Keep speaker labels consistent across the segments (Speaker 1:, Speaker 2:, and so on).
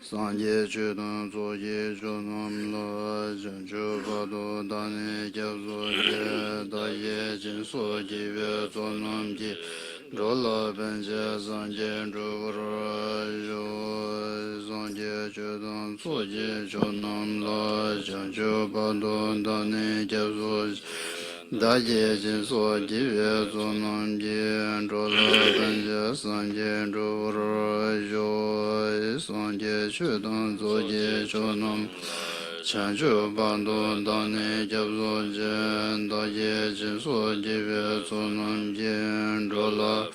Speaker 1: Sanje Chudon Zoye Chunam La Janchu Padu Dani Gyabzo Je Daye Jinso Jive Zonam Ji Rola Benje Sanje Chuvara Jo Sanje Chudon Zoye Chunam La Janchu Padu Dani Gyabzo Daye Jinso Jive Zonam Ji Rola Benje Sanje Chuvara Jo Sanje Chudon Zoye Chunam Chanchu Padu Dani Gyabzo Je Daye Jinso Jive Zonam Ji Rola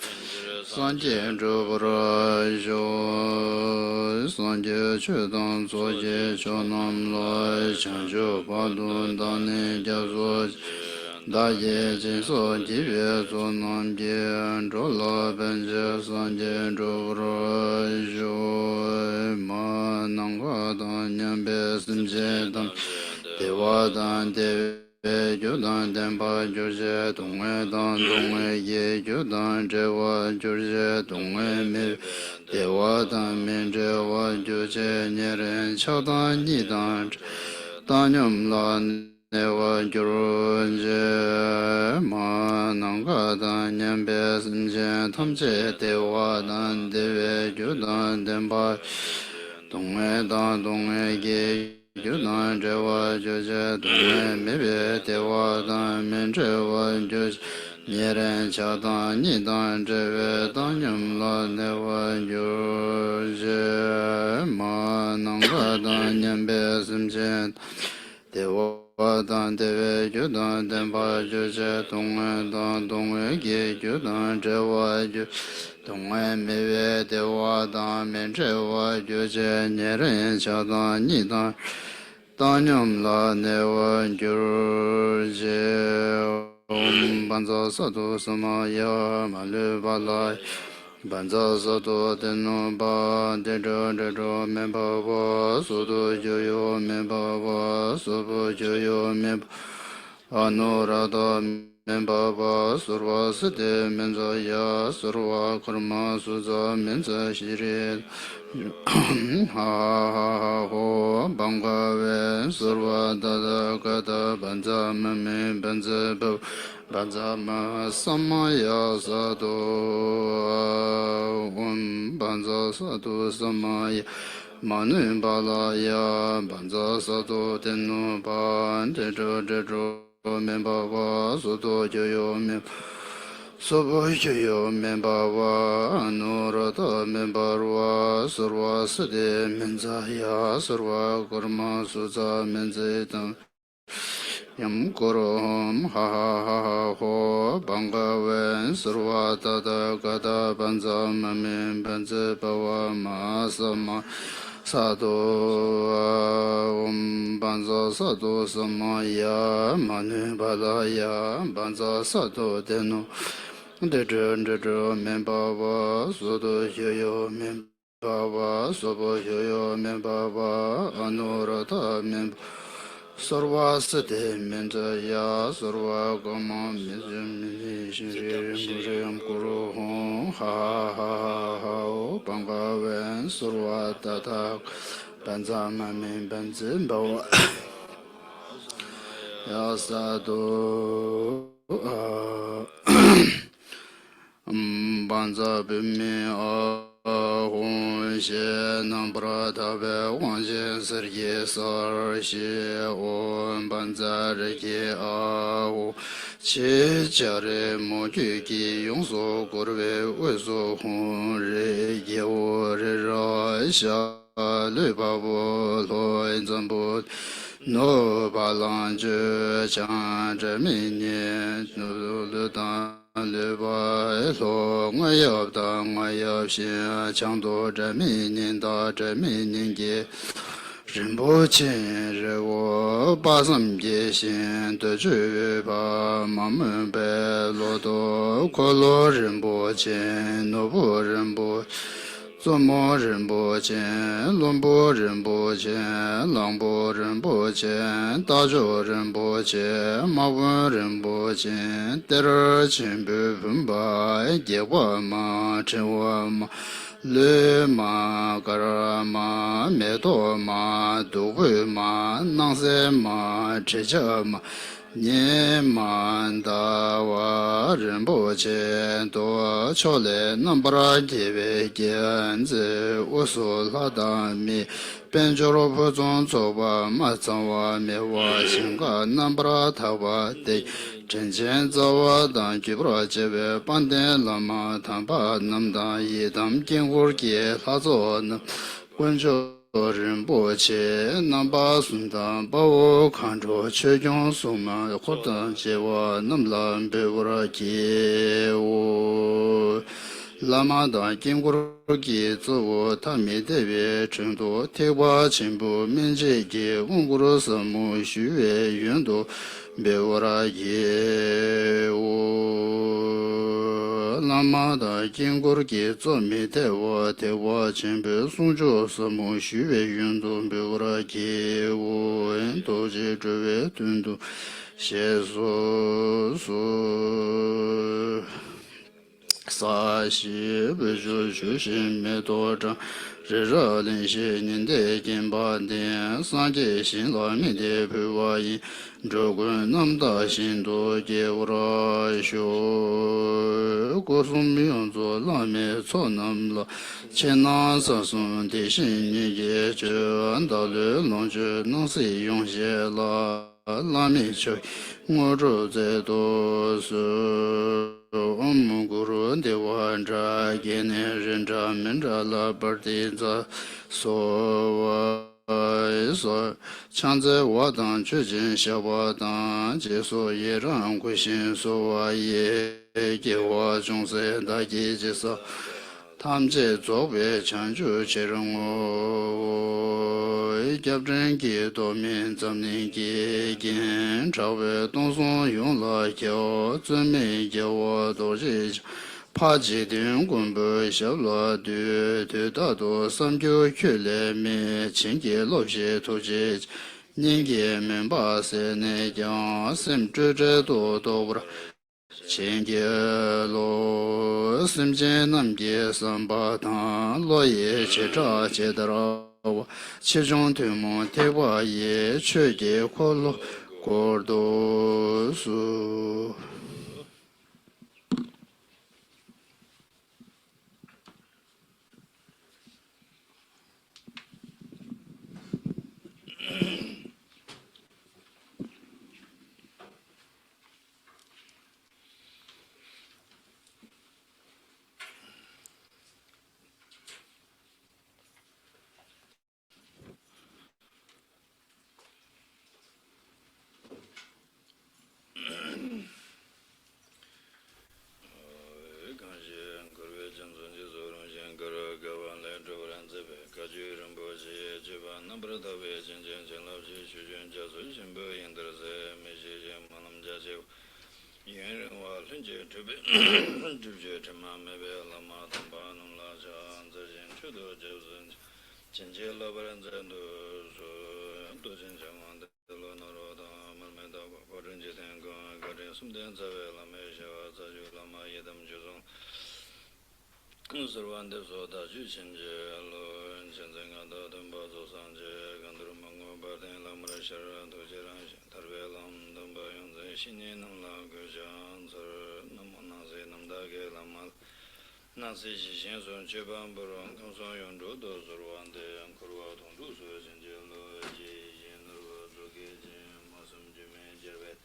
Speaker 1: Sanje Chuvara Jo Sanje Chudon Zoye Chunam La Chanchu Padu Dani Gyabzo Daye Jinso Jive Zonam Ji Rola Benje Sanje Chuvara Jo Ma Nangwa Dan Nyambe Simche Dan Dewa Dan Deve Judan Denpa Jurje Tongwe Dan Tongwe Ye Judan Jewa Jurje Tongwe Me Dewa Dan Min Jewa Jurje Nyeren Chadan Nidan Danyam La Dewa Jurje Ma Nangwa Dan Nyambe Simche Tamche Dewa Dan Deve Judan Denpa Tongwe Dan Tongwe Ye Judan Jewa Jurje Tongwe Mebe Dewa Dan Min Jewa Jurje Nyeren Chadan Nidan Jewe Danyam La Dewa Jurje Ma Nangwa Dan Nyambe Simche Dewa Dan Deve Judan Denpa Jurje Tongwe Dan Tongwe Ye Judan Jewa Jurje Tongwe Mebe Dewa Dan Min Jewa Jurje Nyeren Chadan Nidan Danyam La Dewa Jurje Banza Sadu Samaya Malu Balai Banza Sadu Tenu Ba Dejo Dejo Memba Wa Sudu Joyo Memba Wa Subu Joyo Memba Anurada Memba Wa Surva Sete Menza Ya Surva Kurma Suza Menza Shiri Ha Ho Banga Ve Surva Dada Gata Banza Mame Banza Bo Banza Ma Samaya Sadu Banza Sadu Samaya Manu Balaya Banza Sadu Tenu Ban Dejo Dejo Memba Wa Sudo Joyo Memba Sobo Joyo Memba Wa Anurata Memba Wa Surva Sade Menza Ya Surva Kurma Suza Menze Tam Yam Kurum Ha Ha Ha Ho Banga Wen Surva Tata Gata Banza Mame Banze Bawa Ma Sama Sado Banza Sado Samaya Manu Balaya Banza Sado Deno Dejo Dejo Memba Wa Sudo Yoyo Memba Wa Sobo Yoyo Memba Wa Anurata Memba Sarva Sate Menza Ya Sarva Gama Mizim Shim Kuru Hong Ha Ha Ha Banga Wen Sarva Tata Banza Mame Banzin Bawa Ya Sadu Banza Bime Hong Xie Nambra Tabe Wang Xie Serye Sar Xie Om Banza Rike A Hu Chi Jare Mo Ju Ki Yong So Gurwe We So Hong Re Ye Wo Re Ra Xia Lu Ba Bo Lo Zan Bo No Ba Lang Ju Chang Zhe Mi Ni Nu Lu Dan Le Ba Lo Nga Yab Da Nga Yab Xin Chang Do Zhe Mi Nin Da Zhe Mi Nin Ge Rinpoche Re Wo Ba Sam Ge Xin De Zhu Ba Ma Men Be Lo Do Ko Lo Rinpoche No Bu Rinpoche Zomo Rinpoche, Lumbo Rinpoche, Langbo Rinpoche, Dajo Rinpoche, Mawa Rinpoche, Dera Chenpu Pumba, Yewa Ma, Chewa Ma, le ma kara ma me to ma du ma nang se ma che cha ma nye ma da wa Rinpoche do cho le nambra jebe gen ze wo so la da mi ben jo ro po zong zo wa ma zang wa me wa xing ga nambra ta wa de chen chen za wa dan ju bra jebe ban den la ma tan pa nam da yi dam gen wor ge la zo nam wen jo Rinpoche namba sundan bawo kancho che kyong suma khotan che wa namlan pe wara ki wo lama dan kingur ki zi wo tami dewe chengdo tekwa chenpo menche ki unguru samu shuwe yundo pe wara ki wo lama da kingur ki zomi tewa tewa chenpe sungjo samu shuwe yundo pe wara ki wo ento je zhuwe tundu she so so sa xi bu zhu xu xin me do zhang zhe zhe lin xi nin de jin ba dian san jie xin la mi de pu wa yin zhe gun nam da xin do jie wu ra xiu gu sung mi yong zuo la mi co nam la qian nan san sung di xin ni ye zhe an da lu long zhe nang si yong xie la la mi qiu ngo zhu zai do su Om Guru Dewa Dra Gene Rinja Minja La Bardi Za So Wa So Changze Wa Dan Chu Jin Xia Wa Dan Je So Ye Rang Gu Xin So Wa Ye Ge Wa Zhong Se Da Ge Je Sa Tam Je Zo Wei Chang Ju Che Rong O Gyab Zhen Ge Do Min Zam Ning Ge Gen Chao Wei Dong Song Yong La Kiao Zun Mei Ge Wa Do Ji Pa Ji Ding Gun Bu Xiao La Du Tu Da Do Sam Jiu Qu Le Mi Qin Ge Lo Xie Tu Ji Ning Ge Min Ba Se Ne Jiang Sim Zhi Zhi Do Do Bra Qian Ge Lo Sim Jian Nam Ge Sam Ba Tang Lo Ye Che Zha Che Da Ra Wa Qi Zhong Tu Mo Te Wa Ye Che Ge Ko Lo Ko Do Su Survande soda ju chenje lo chenje ngada dumba zo sanje gandru mango baden lamra shara do jiran tarbe lam dumba yonze shine nam la gujan sar nam na ze nam da ge lamal na se ji shen son che ban buron kong son yon do do survande ankurwa tong du so chenje lo ji yin ro do ge jin masum ju me jerbe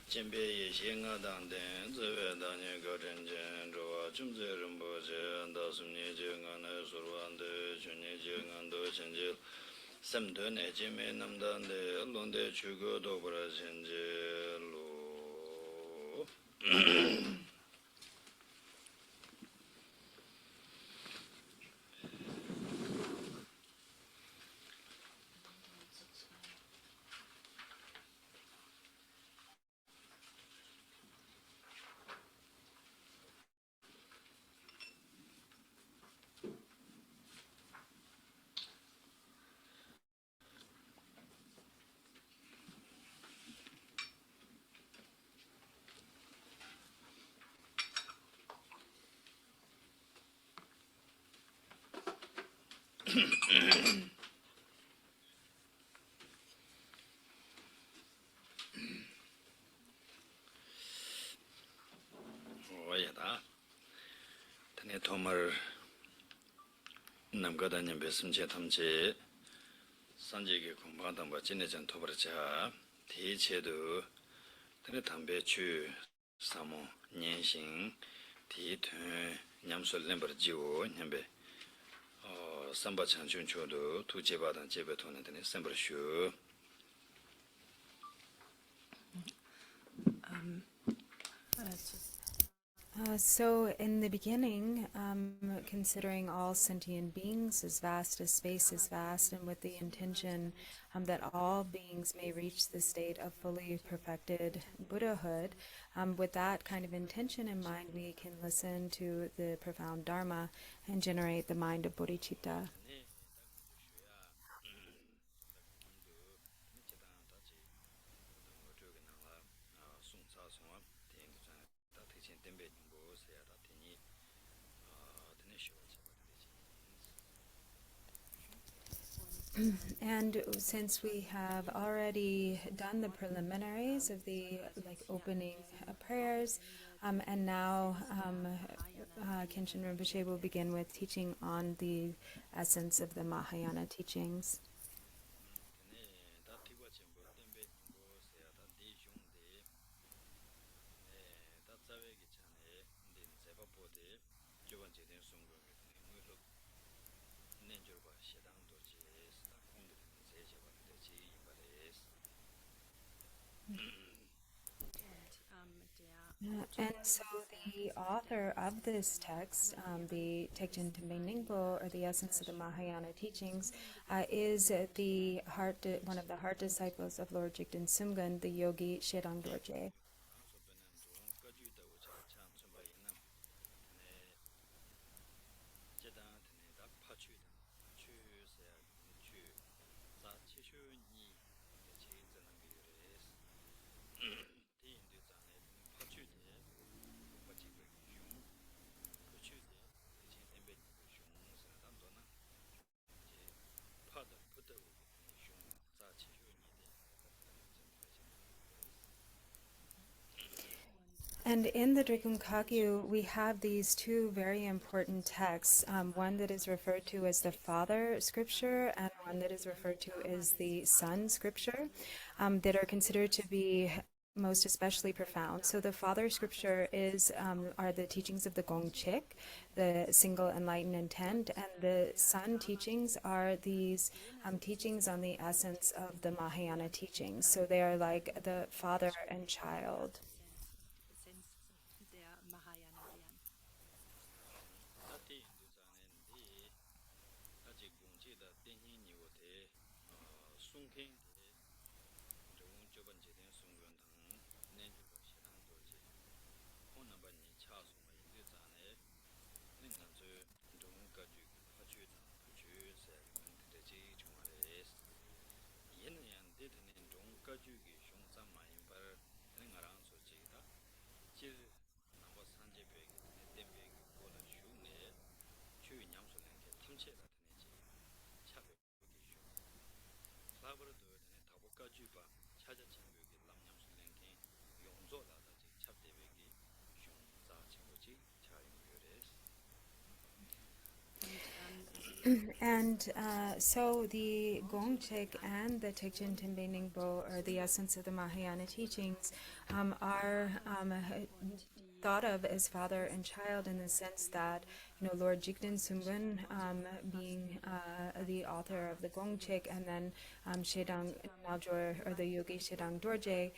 Speaker 1: chenbe ye shen ga dan den zwe da ne ga chen chen ro wa chum ze rum bo je da sum ne je nga na sur wan de chun ne je nga do chen je sam de ne je me nam dan de lon de chu go do bra chen je lo
Speaker 2: 오야다. tani tomar namgadanya besimche tamche sanjege kumbadamba jinejan tobarcha ti chedu tani tambe chu samo nyenxing ti tun nyamsul lembar jiwo nyambe samba chanchun chodu tu jebadan jebe toni tani sembar shu.
Speaker 3: So in the beginning, considering all sentient beings as vast as space is vast, and with the intention that all beings may reach the state of fully perfected Buddhahood, with that kind of intention in mind, we can listen to the profound Dharma and generate the mind of bodhicitta. And since we have already done the preliminaries of the opening prayers, and now Khenczen Rinpoche will begin with teaching on the essence of the Mahayana teachings. And so the author of this text, the Khenczen Ningpo, or the essence of the Mahayana teachings, is one of the heart disciples of Lord Jigten Sumgun, the yogi Shedang Dorje. And in the Drikung Kagyu, we have these two very important texts, one that is referred to as the Father Scripture and one that is referred to as the Son Scripture, that are considered to be most especially profound. So the Father Scripture are the teachings of the Gongchik, the single enlightened intent, and the Son teachings are these teachings on the essence of the Mahayana teachings. So they are like the father and child. And so the Gongchik and the Khenczen Ningpo, or the essence of the Mahayana teachings, are thought of as father and child in the sense that, Lord Jigten Sumgun being the author of the Gongchik, and then Shedang Naljor, or the yogi Shedang Dorje,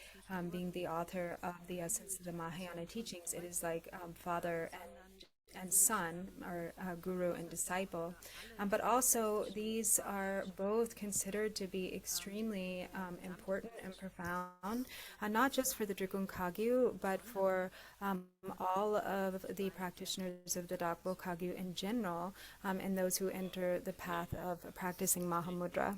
Speaker 3: being the author of the essence of the Mahayana teachings. It is like father and son, or guru and disciple. But also these are both considered to be extremely important and profound, not just for the Drikung Kagyu, but for all of the practitioners of the Dakpo Kagyu in general, and those who enter the path of practicing Mahamudra.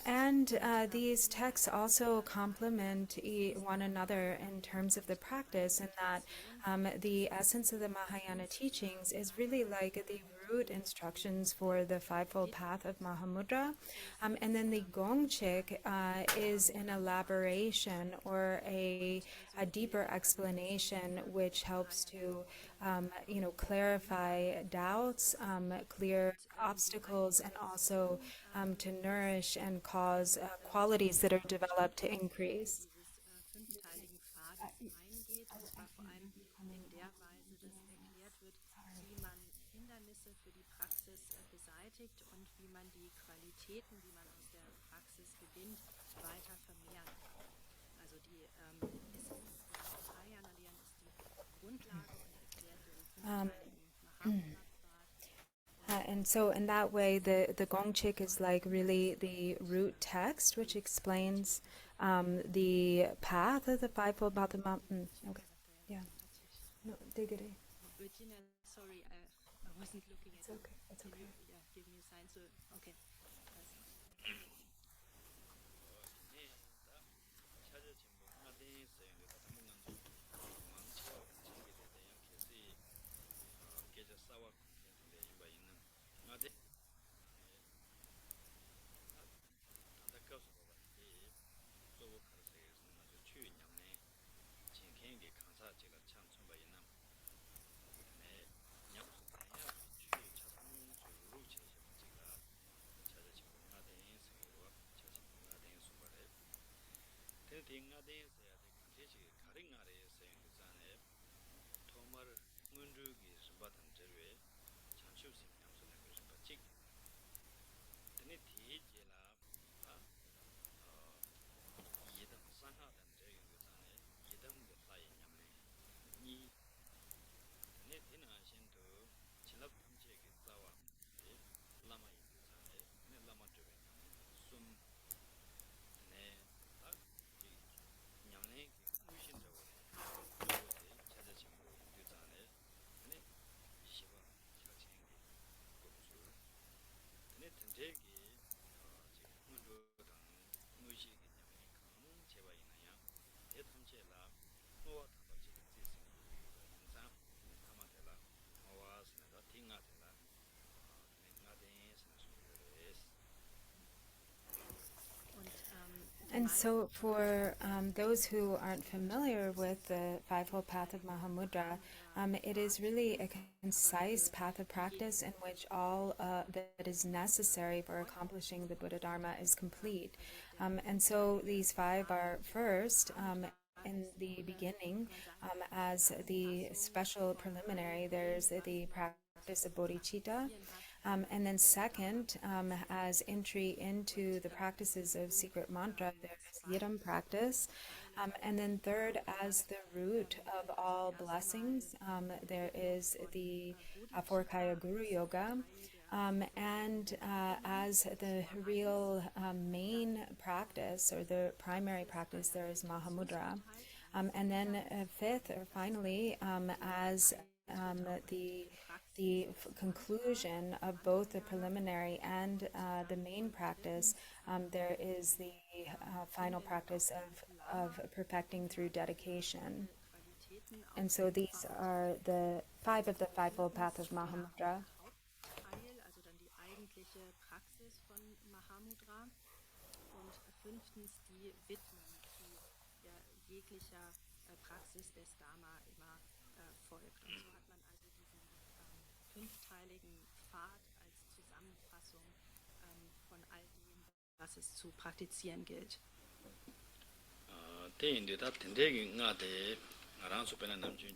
Speaker 3: And these texts also complement one another in terms of the practice, in that the essence of the Mahayana teachings is really like the root instructions for the fivefold path of Mahamudra, and then the Gongchik is an elaboration or a deeper explanation which helps to clarify doubts, clear obstacles, and also to nourish and cause qualities that are developed to increase.
Speaker 4: Fünfteiligen Pfad eingeht, und zwar vor allem in der Weise, dass erklärt wird, wie man Hindernisse für die Praxis beseitigt und wie man die Qualitäten, die man aus der Praxis gewinnt, weiter vermehren kann. Also die Essenz der Mahayana-Lehren ist die Grundlage und erklärt den fünfteiligen Mahamudra-Pfad.
Speaker 3: And so in that way, the Gongchik is like really the root text, which explains the path of the fivefold path of mountain. Okay, yeah. No, diggity.
Speaker 4: Virginia, sorry, I wasn't looking at
Speaker 3: It's okay. It's okay.
Speaker 4: Yeah, give me a sign. So, okay.
Speaker 3: And so for those who aren't familiar with the fivefold path of Mahamudra, it is really a concise path of practice in which all that is necessary for accomplishing the Buddha Dharma is complete. And so these five are first, in the beginning, as the special preliminary, there's the practice of bodhicitta. And then second, as entry into the practices of secret mantra, there is yidam practice. And then third, as the root of all blessings, there is the Four-Kaya Guru Yoga. And as the real main practice, or the primary practice, there is Mahamudra. And then fifth, or finally, as the conclusion of both the preliminary and the main practice, there is the final practice of perfecting through dedication. And so these are the five of the fivefold path of Mahamudra.
Speaker 4: Also dann die eigentliche Praxis von Mahamudra. Und fünftens die Widmung, die ja jeglicher Praxis des Dharma immer folgt. Und so hat man also diesen fünfteiligen Pfad als Zusammenfassung von all dem, was es zu praktizieren gilt.
Speaker 2: 대인도 다 된대기 나대 알아서 빼는 남주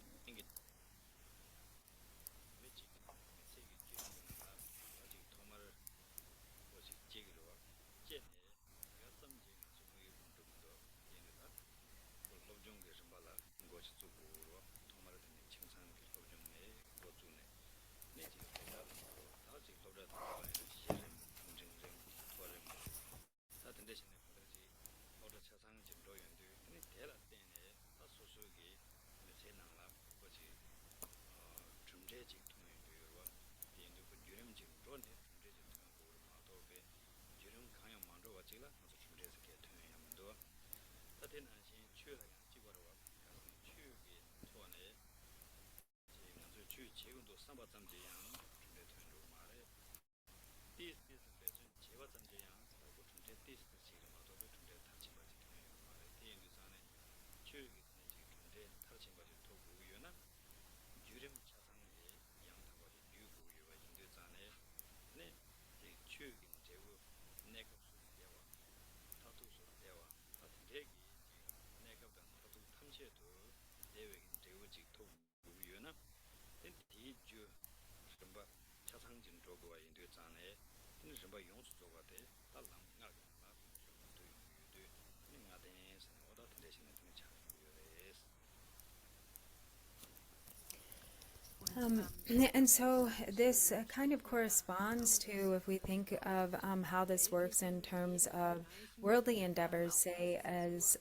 Speaker 3: And so this kind of corresponds to, if we think of how this works in terms of worldly endeavors, say as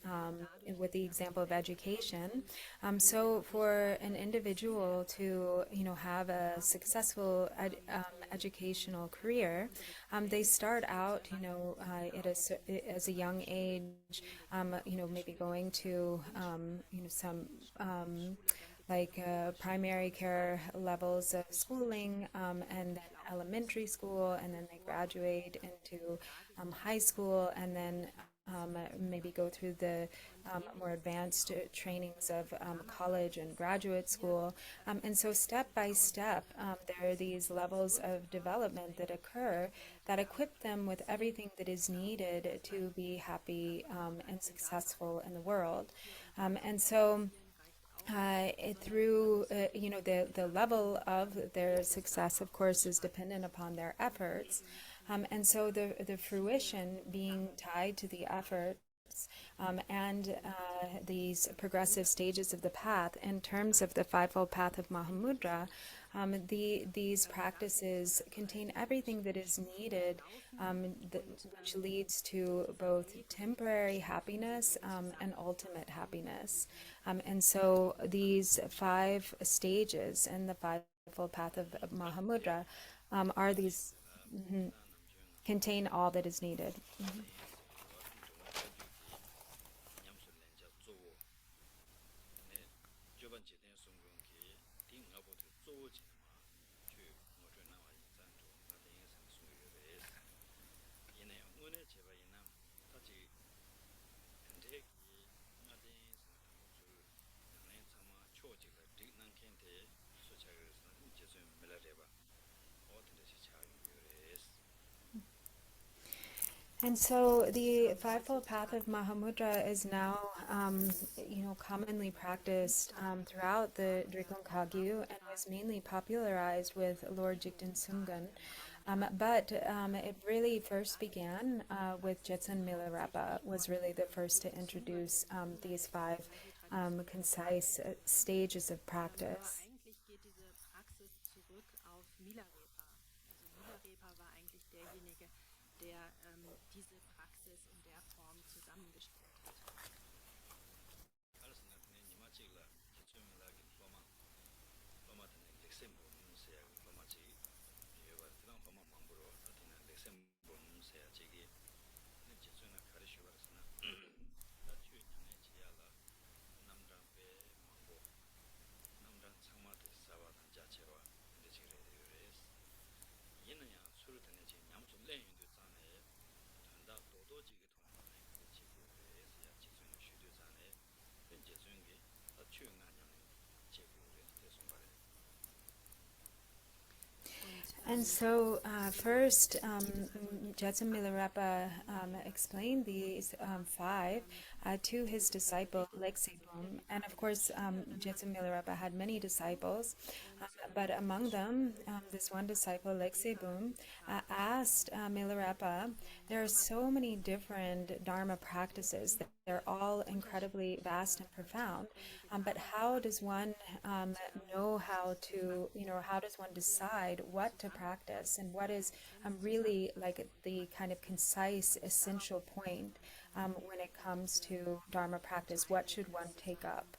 Speaker 3: with the example of education. So for an individual to, have a successful educational career, they start out, as a young age, maybe going to, some primary care levels of schooling, and then elementary school, and then they graduate into high school, and then maybe go through the more advanced trainings of college and graduate school. And so step by step, there are these levels of development that occur that equip them with everything that is needed to be happy and successful in the world. And so through the level of their success, of course, is dependent upon their efforts, and so the fruition being tied to the efforts and these progressive stages of the path. In terms of the fivefold path of Mahamudra, these practices contain everything that is needed, which leads to both temporary happiness and ultimate happiness. And so these 5 stages in the fivefold path of Mahamudra are these, contain all that is needed. And so the fivefold path of Mahamudra is now, commonly practiced throughout the Drikung Kagyu, and was mainly popularized with Lord Jigten Sungön. But it really first began with Jetsun Milarepa, was really the first to introduce these 5 concise stages of practice.
Speaker 4: Eigentlich geht diese Praxis zurück auf Milarepa. Also Milarepa war eigentlich derjenige, der diese Praxis in der Form zusammengestellt hat.
Speaker 3: And so first, Jetsun Milarepa explained these five to his disciple Lexibum. And of course, Jetsun Milarepa had many disciples, but among them, this one disciple, Lexibum, asked Milarepa, there are so many different Dharma practices that they're all incredibly vast and profound. But how does one know how to, how does one decide what to practice and what is really like the kind of concise, essential point when it comes to Dharma practice? What should one take up?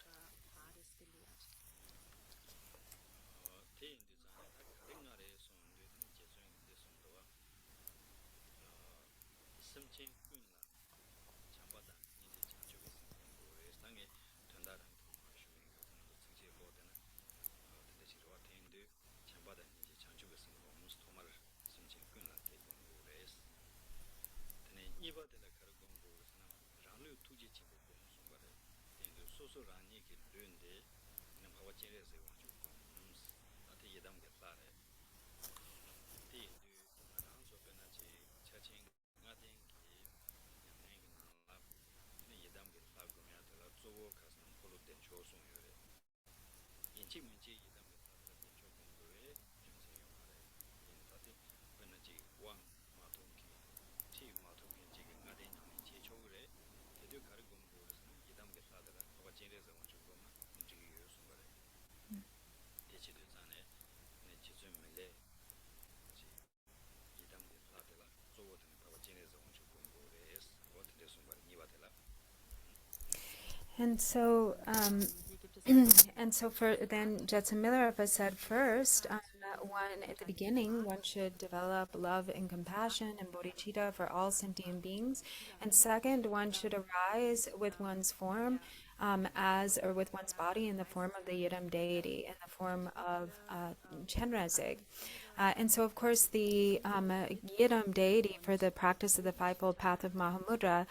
Speaker 3: And so, and so for then Jetsun Milarepa said first, one at the beginning, one should develop love and compassion and bodhicitta for all sentient beings, and second, one should arise with one's form or with one's body in the form of the Yidam deity, in the form of Chenrezig. And so, of course, the Yidam deity for the practice of the fivefold path of Mahamudra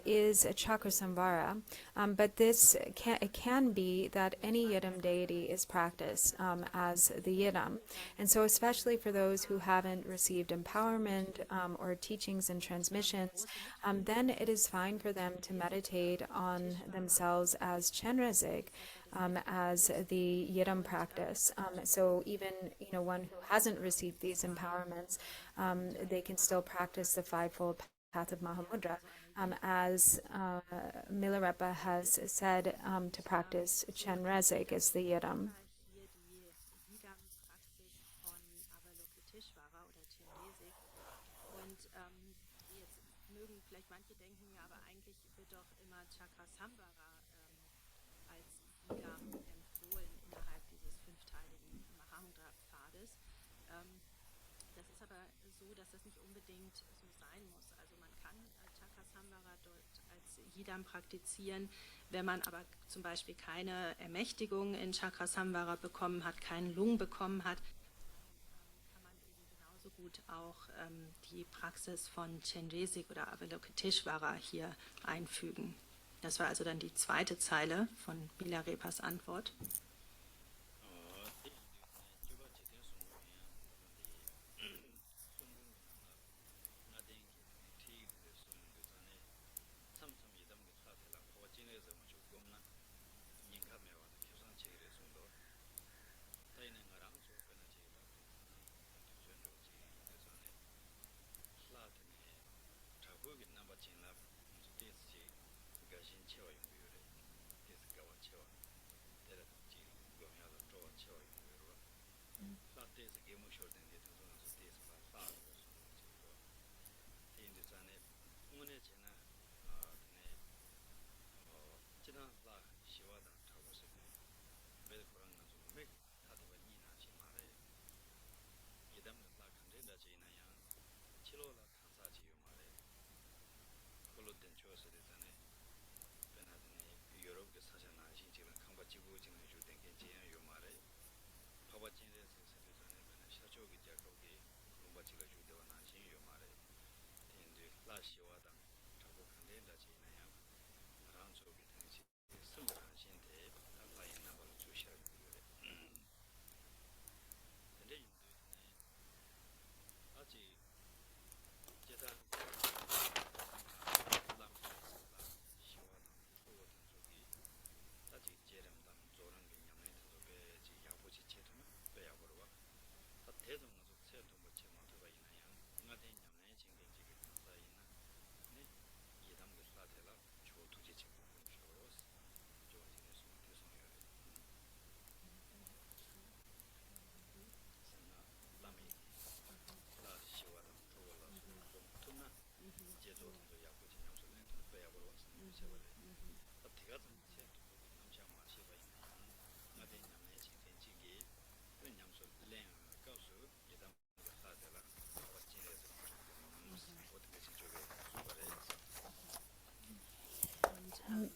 Speaker 3: is Chakrasamvara. But it can be that any Yidam deity is practiced as the Yidam. And so, especially for those who haven't received empowerment or teachings and transmissions, then it is fine for them to meditate on themselves as Chenrezig, as the Yidam practice. So even one who hasn't received these empowerments, they can still practice the fivefold path of Mahamudra, as Milarepa has said to practice Chenrezig as the Yidam.
Speaker 4: Mögen vielleicht manche denken, ja, aber eigentlich wird doch immer Chakrasambhara als Yidam empfohlen innerhalb dieses fünfteiligen Mahamudra-Pfades. Das ist aber so, dass das nicht unbedingt so sein muss. Also man kann Chakrasambhara dort als Yidam praktizieren, wenn man aber zum Beispiel keine Ermächtigung in Chakrasambhara bekommen hat, keinen Lung bekommen hat, so gut auch die Praxis von Chenrezig oder Avalokiteshvara hier einfügen. Das war also dann die zweite Zeile von Milarepas Antwort.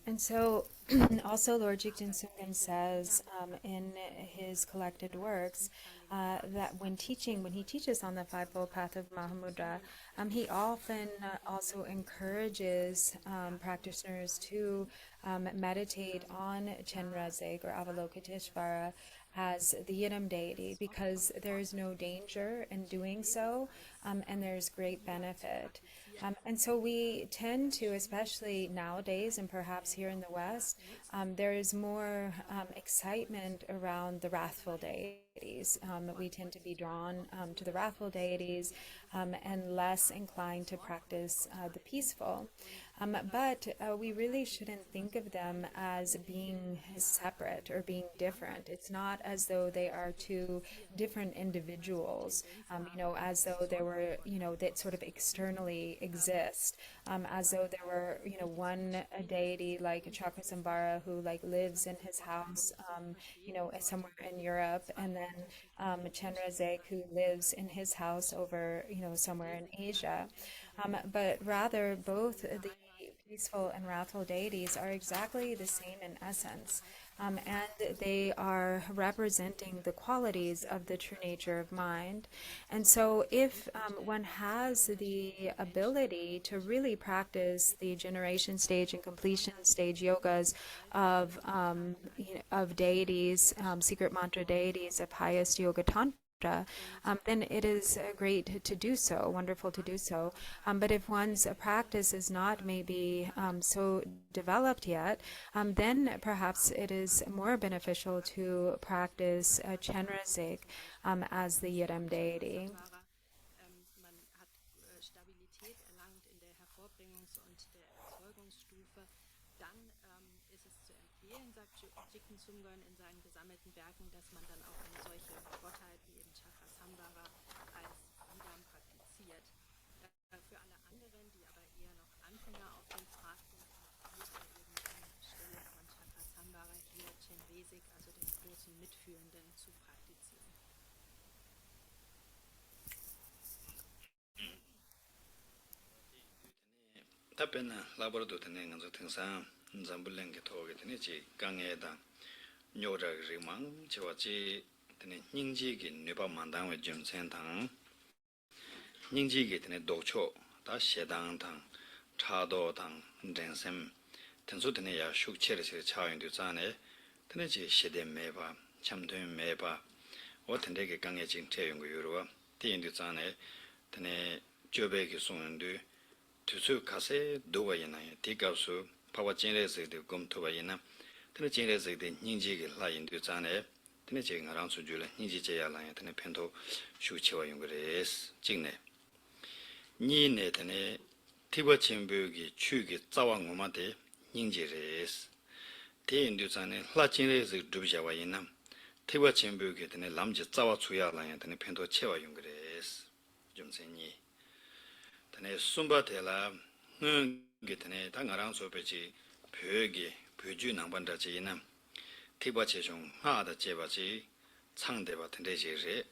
Speaker 3: And so, also Lord Jigten Sungen says in his collected works that when he teaches on the Fivefold Path of Mahamudra, he often also encourages practitioners to meditate on Chenrezig or Avalokiteshvara as the Yidam deity, because there is no danger in doing so, and there's great benefit. And so we tend to, especially nowadays and perhaps here in the West, there is more excitement around the wrathful deities. We tend to be drawn to the wrathful deities and less inclined to practice the peaceful. But we really shouldn't think of them as being separate or being different. It's not as though they are two different individuals, as though they were, that sort of externally exist, as though there were, one deity like Chakrasambhara who lives in his house, somewhere in Europe, and then Chenrezig who lives in his house over, somewhere in Asia. But rather, both the peaceful and wrathful deities are exactly the same in essence. And they are representing the qualities of the true nature of mind. And so if one has the ability to really practice the generation stage and completion stage yogas of deities, secret mantra deities, of highest yoga tantra, then it is great to do so, wonderful to do so. But if one's practice is not maybe so developed yet, then perhaps it is more beneficial to practice Chenrezig as the Yidam deity.
Speaker 4: Man hat Stabilität erlangt in der Hervorbringungs- und der Erzeugungsstufe, dann ist es zu empfehlen, sagt Jigten Sumgön in seinen gesammelten Werken, dass man dann auch eine solche Gottheit wie eben Chakrasambhara als Yidam praktiziert. Für alle anderen, die aber eher noch Anfänger auf dem Pfad sind, empfiehlt er eben anstelle von Chakrasambhara hier Chenrezig, also den großen Mitführenden, zu praktizieren.
Speaker 2: 답변은 라보라도 되는 건저 등산 잠불랭게 토게 되네 지 강에다 뇨라 리망 저지 되네 닝지기 뇌바 만당의 좀 센당 닝지기 되네 도초 다 셰당당 차도당 렌셈 등소되네 야 슈체르세 차인도 자네 되네 지 시대 매바 참된 매바 어떤데게 강에 지금 태용고 유로와 대인도 자네 되네 조베기 송은도 투수 가세 도와이나요. 디가수 파와 진레스의 검토와이나 tene jingre zide ningji ge la yin du zane tene je ngarang su ju le ningji je ya la yin tene pento shu chewa yung res jingne ni ne tene tiba chimbu gi chu gi zawa ngoma de ningji res te yin du zane la jingre zi du ja wa yin nam tiba chimbu gi tene lam ji zawa chu ya la yin tene pento chewa yung res 좀 생니 tene sumba de la ngi tene ta ngarang su be ji 벽이 뷰주 남반다지나 티바체종 하다 제바지 창대바 텐데지레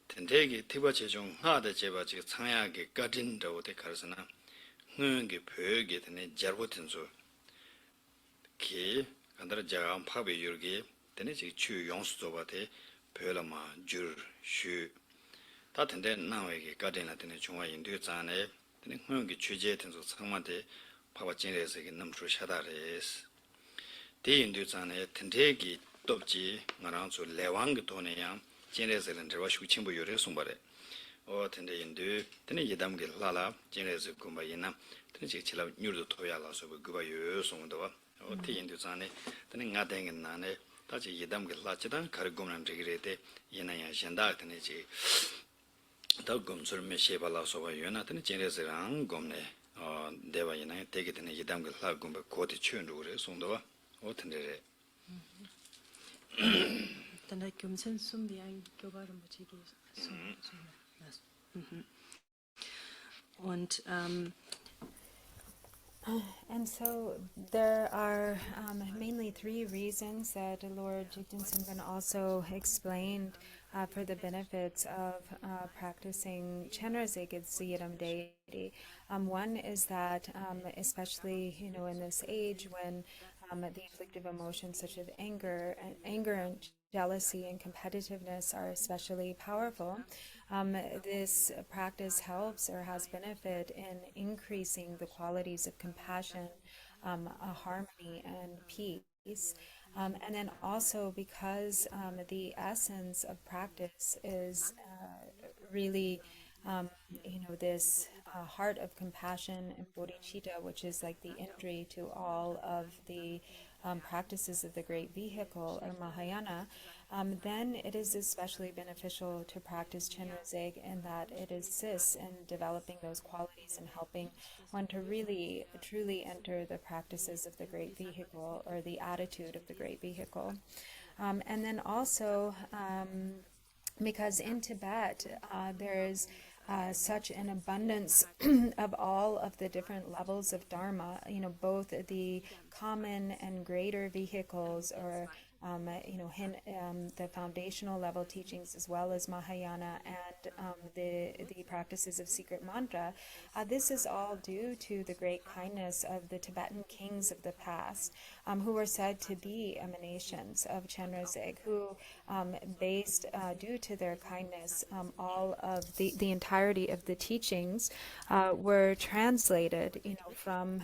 Speaker 2: 텐데기 티바체종 하다 제바지 창야게 까딘도데 가르스나 흥게 벽이 되네 자르보튼소 기 간다라 자감 파베 유르게 되네지 추 용수조바데 별라마 줄슈 다텐데 나웨게 까딘라 되네 중화 인도 자네 되네 흥게 주제 된소 창마데 파바 진레스게 남주 샤다레스 대인도 전에 텐데기 돕지 나랑서 레왕게 돈에야 진레스는 저와 슈친부 요래 송바래 텐데인도 텐데 예담게 라라 진레스 kumbayina 텐데 지라 뉴르도 토야라서 그바요 송도와 대인도 전에 텐데 ngaden게 나네 다지 예담게 라지단 가르고만 되기래데 예나야 신다 텐데지 더금술 메시발라서 와요나 텐데 진레스랑 곰네 대와이나 되게 되는 예담게 라곰바 코디 추는으로 송도와 어떤데
Speaker 4: Dann der Khenczen sum wie ein globalen Motiv. Und
Speaker 3: And so there are mainly three reasons that Lord Jigten Sungpan also explained for the benefits of practicing Chenrezig as the Yidam deity. One is that, especially in this age when the afflictive emotions such as anger and jealousy and competitiveness are especially powerful. This practice helps or has benefit in increasing the qualities of compassion, harmony, and peace. And then also because the essence of practice is really, this heart of compassion and bodhicitta, which is like the entry to all of the practices of the great vehicle or Mahayana, then it is especially beneficial to practice Chenrezig in that it assists in developing those qualities and helping one to really, truly enter the practices of the great vehicle or the attitude of the great vehicle. And then also, because in Tibet there's such an abundance of all of the different levels of Dharma, both the common and greater vehicles or the foundational level teachings as well as Mahayana and the practices of secret mantra. This is all due to the great kindness of the Tibetan kings of the past, who were said to be emanations of Chenrezig, who based due to their kindness, all of the entirety of the teachings were translated, from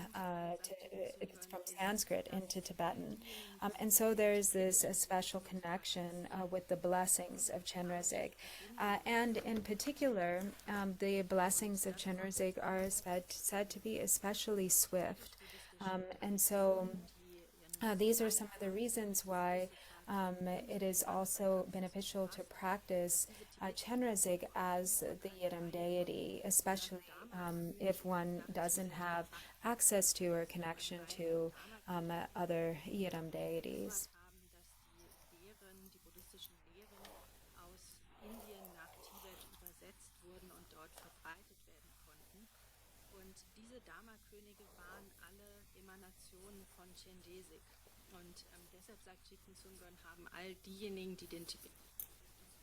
Speaker 3: Sanskrit into Tibetan, and so there's this special connection with the blessings of Chenrezig, and in particular, the blessings of Chenrezig are said to be especially swift, and so. These are some of the reasons why it is also beneficial to practice Chenrezig as the Yidam deity, especially if one doesn't have access to or connection to other Yidam deities.
Speaker 4: Die buddhistischen Lehren aus Indien nach Tibet übersetzt wurden und dort verbreitet werden konnten. Und diese Dharma-Könige waren alle Emanationen von Chenrezig. Und deshalb sagt Jigten Sungpan, haben all diejenigen, die den tibetischen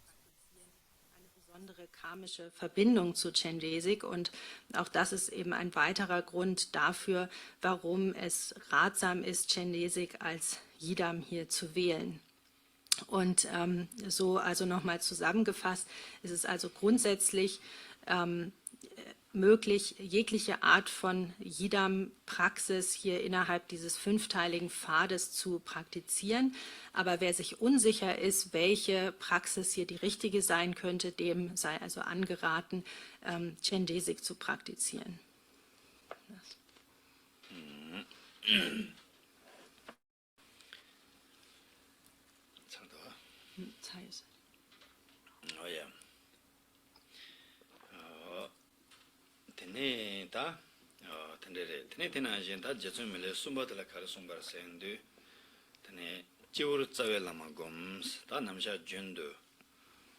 Speaker 4: praktizieren, eine besondere karmische Verbindung zu Chenrezig. Und auch das ist eben ein weiterer Grund dafür, warum es ratsam ist, Chenrezig als Yidam hier zu wählen. Und so also nochmal zusammengefasst, ist es also grundsätzlich möglich, jegliche Art von Yidam-Praxis hier innerhalb dieses fünfteiligen Pfades zu praktizieren. Aber wer sich unsicher ist, welche Praxis hier die richtige sein könnte, dem sei also angeraten, Chenrezig zu praktizieren.
Speaker 2: Oh yeah. Tene da tene agenda jetsumele sumbatela kar sumbar sendu tene jiur tsawe lama goms ta namsha jundu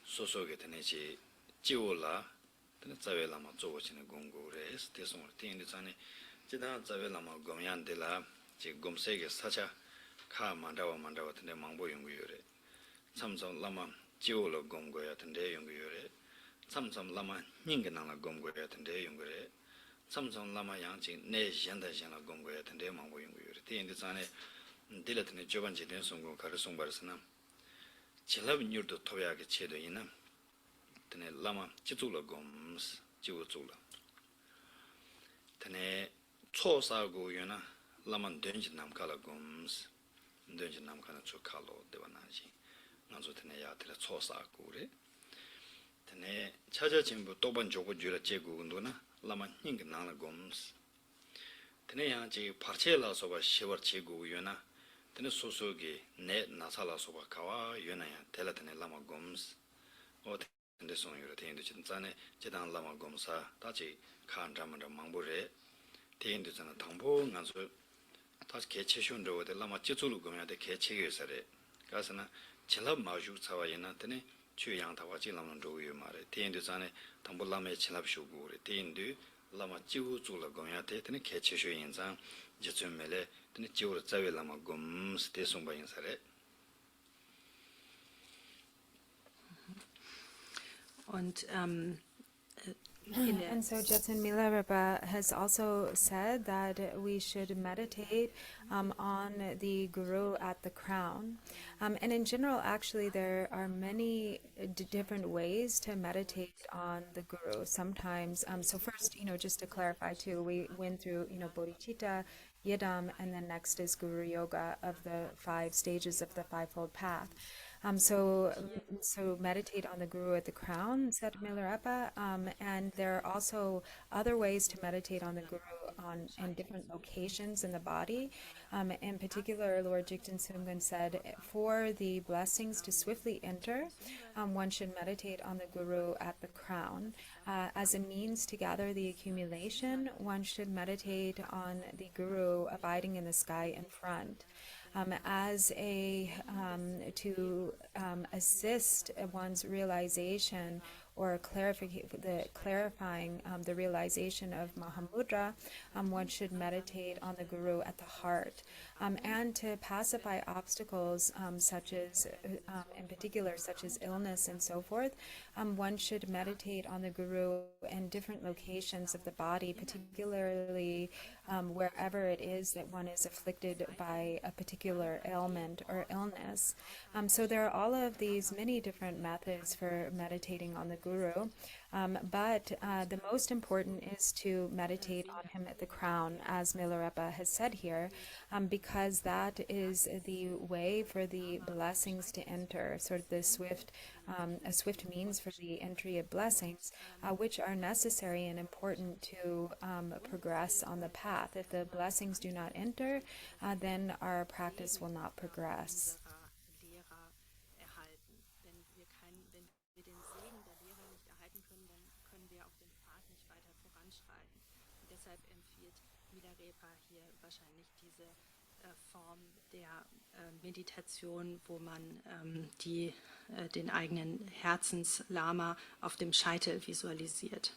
Speaker 2: sosoge tene chi jiula tene tsawe lama zogo chine gongo res tesong tene tsane jidan tsawe lama gomyandela chi gomsege sacha kha mandawa tene mangbo yungu yore samsam lama jiula gomgo ya tene yungu yore samsam lama ninganala gomgoya tende yungure samsam lama yangchi ne yanda yanda gomgoya tende mangbo yungure tende zane dilatne joban jiden songo kar songbarsana chilab nyurdo toya ge chedo ina tene lama chitula goms jiwuzula tene chosa go yona lama denji namkala goms denji namkana chokalo devanaji nanzo tene ya tele chosa go re tene 차저진부 또번 조고 주라 제구운도나 라마 닝게 나나 곰스 tene yang chi parche la soba shivar che gu yuna tene soso gi ne nasala soba kawa yuna ya tela tene lama goms o tene son yura tene chin zane jedang lama gomsa ta chi khan ramanda mangbo re tene zana tangbo nganso ta ke che shun ro de lama chizulu gomya de ke che ge sare kasana chilab ma ju chawa yina tene chu yang ta wa chi lam ro yu ma re tene zane tangbo lama chilab shu gu re tene lama jiwu zula gomya te tene ke che shwe yin zang jitsu mele tene jiwu zawe lama gom ste sumba yin sare.
Speaker 4: Und
Speaker 3: And so Jetsun Milarepa has also said that we should meditate on the Guru at the crown. And in general, actually, there are many different ways to meditate on the Guru. Sometimes, so first, just to clarify too, we went through, Bodhicitta, Yidam, and then next is Guru Yoga of the 5 stages of the fivefold path. So meditate on the Guru at the crown, said Milarepa, and there are also other ways to meditate on the Guru in different locations in the body. In particular, Lord Jigten Sumgun said, for the blessings to swiftly enter, one should meditate on the Guru at the crown. As a means to gather the accumulation, one should meditate on the Guru abiding in the sky in front. To assist one's realization or clarifying the realization of Mahamudra, one should meditate on the Guru at the heart. And to pacify obstacles such as illness and so forth, one should meditate on the Guru in different locations of the body, particularly wherever it is that one is afflicted by a particular ailment or illness. So there are all of these many different methods for meditating on the Guru, but the most important is to meditate on him at the crown, as Milarepa has said here, because that is the way for the blessings to enter, sort of the a swift means for the entry of blessings, which are necessary and important to progress on the path. If the blessings do not enter, then our practice will not progress.
Speaker 4: Hier wahrscheinlich diese Form der Meditation, wo man den eigenen Herzenslama auf dem Scheitel visualisiert.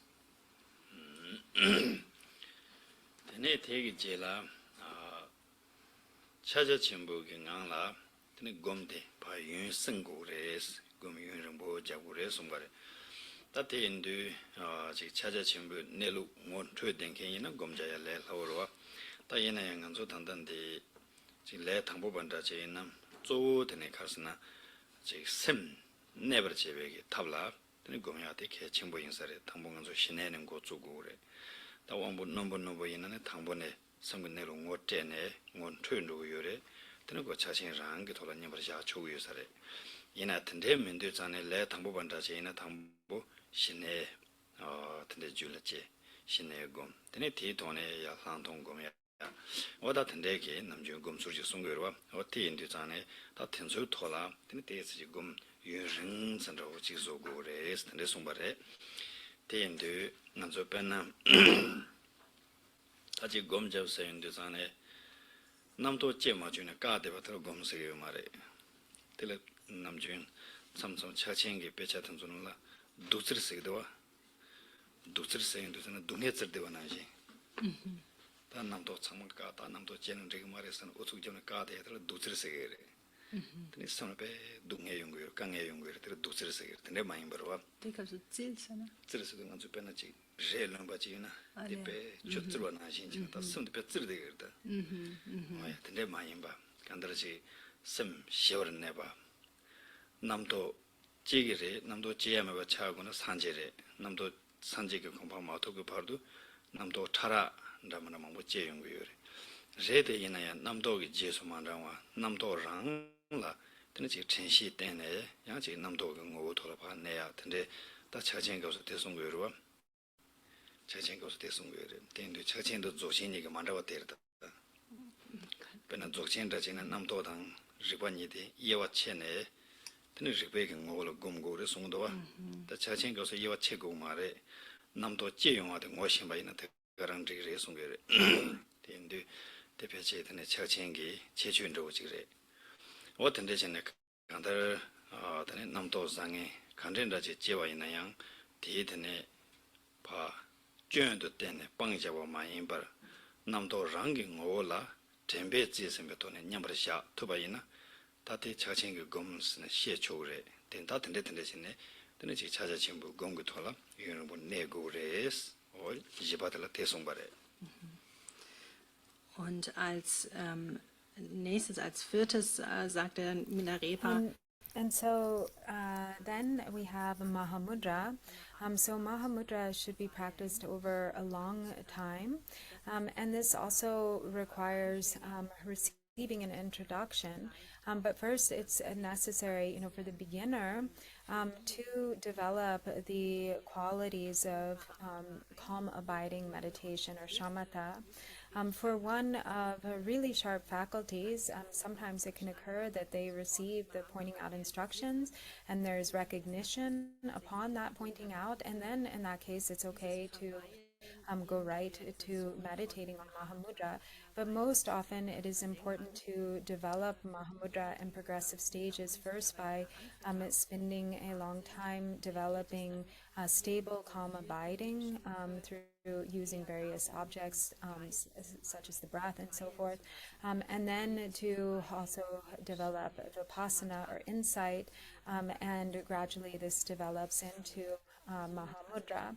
Speaker 2: Tene tegi jela chaja chimbu ki ngangla tene gomde pa yun sengu res gom yun rinpo jagu res umgare tate indu chaja chimbu nelu ngon chwe denken yina gomjaya le lawarwa ta yina yang nganzo tandan di le thangpo banda che yina zo tene karsana sem nebar chebegi tabla tene gomya te ke chimbu yinsare thangpo nganzo shine nengo zugu re ta wangbo nombo yina ne thangpo ne samgu nelu ngo tene ngon chwe nrugu yore tene go chashin rangi tola nyabar sha chogu yosare yina tende mendo zane le thangpo banda che yina thangpo shine tende jula che shine gom tene ti tone ya langtong gom ya oda tende ke namju gom surji sungurwa o ti indi zane ta tensu tola tene te si gom yun ring sandra wo chi so go re tende sungbare te indi nganzo penna ta ji gom jaw se indi zane namto che ma june ka de ba tro gom se yo mare tele namju samsam chachenge pecha tanzunla dutsir segdewa dutsir segde sana dunya tsirdewa naji ta namdo chamang ka ta namdo chen rig mare san utsuk jone ka de tra dutsir segere tene sana pe dunya yungu kange yungu tra dutsir segere tene main barwa
Speaker 4: Det kan så til sana.
Speaker 2: tsir segde nganzu pe na chi jelon ba chi na de pe chutsirwa na shin chi ta sum de pe tsir de gerda oya tene main ba kandra chi sem shewar ne ba namdo 지기래 남도 지야메바 차고나 산제래 남도 산제게 공파 마토고 바르도 남도 차라 라마나 뭐 제용고요래 제데 이나야 남도기 제소만랑와 남도랑라 드네지 천시 때네 양지 남도가 뭐 돌아봐 내야 근데 다 차진거서 대송고요로 차진거서 대송고요래 된도 차진도 조신이가 만들어 되다 배는 조신다 지는 남도당 리반이데 이와 체네 tene rikpeke ngolo gomgore songdowa ta chachen koso yewa chego mare namdo jeyongwa de ngo shimba ina te garang rikre songere tende tepe che tene chachen ki chechun ro chigre o tende chene kandar tene namdo zange kanren raje jewa ina yang te tene pa 쭌도 때네 빵자와 마인바 남도 랑기 ngola tembe 지sembe 돈에 냠버샤 토바이나 다테 자칭 검스는 시초래 된다 된대신네 되는 지 찾아 전부 공부 돌아 이거는 뭐 내고레스 올 이제바들 대송바래.
Speaker 4: Und als nächstes, als viertes sagt der Milarepa.
Speaker 3: And so then we have Mahamudra. So Mahamudra should be practiced over a long time. And this also requires receiving an introduction. But first, it's necessary, for the beginner to develop the qualities of calm abiding meditation, or shamatha. For one of really sharp faculties, sometimes it can occur that they receive the pointing out instructions and there's recognition upon that pointing out, and then in that case it's okay to go right to meditating on Mahamudra. But most often it is important to develop Mahamudra in progressive stages first by spending a long time developing stable, calm abiding through using various objects such as the breath and so forth, and then to also develop vipassana or insight, and gradually this develops into Mahamudra.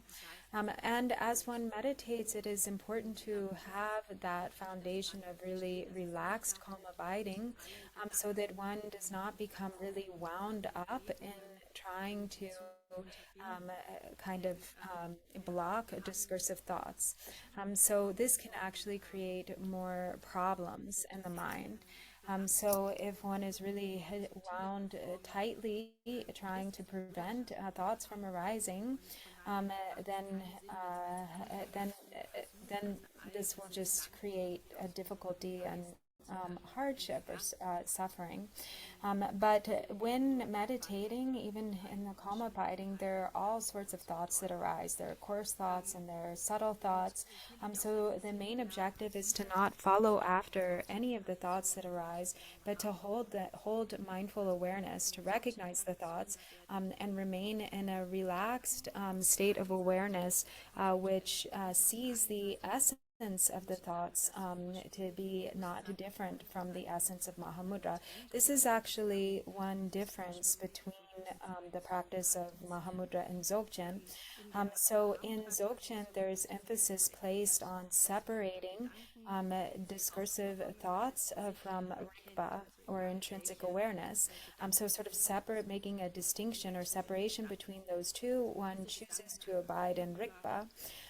Speaker 3: And as one meditates, it is important to have that foundation of really relaxed, calm abiding, so that one does not become really wound up in trying to block discursive thoughts. So this can actually create more problems in the mind. So if one is really wound tightly trying to prevent thoughts from arising, then this will just create a difficulty and hardship or suffering. But when meditating, even in the calm abiding, there are all sorts of thoughts that arise. There are coarse thoughts and there are subtle thoughts. So the main objective is to not follow after any of the thoughts that arise, but to hold mindful awareness, to recognize the thoughts, and remain in a relaxed state of awareness, which sees the essence of the thoughts to be not different from the essence of Mahamudra. This is actually one difference between the practice of Mahamudra and Dzogchen. So in Dzogchen, there's emphasis placed on separating discursive thoughts from rikpa, or intrinsic awareness. So sort of making a distinction or separation between those two, one chooses to abide in rikpa.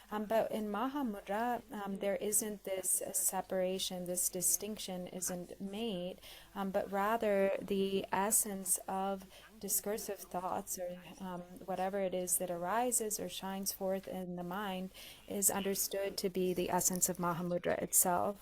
Speaker 3: But in Mahamudra, there isn't this separation, this distinction isn't made, but rather the essence of discursive thoughts, or whatever it is that arises or shines forth in the mind, is understood to be the essence of Mahamudra itself.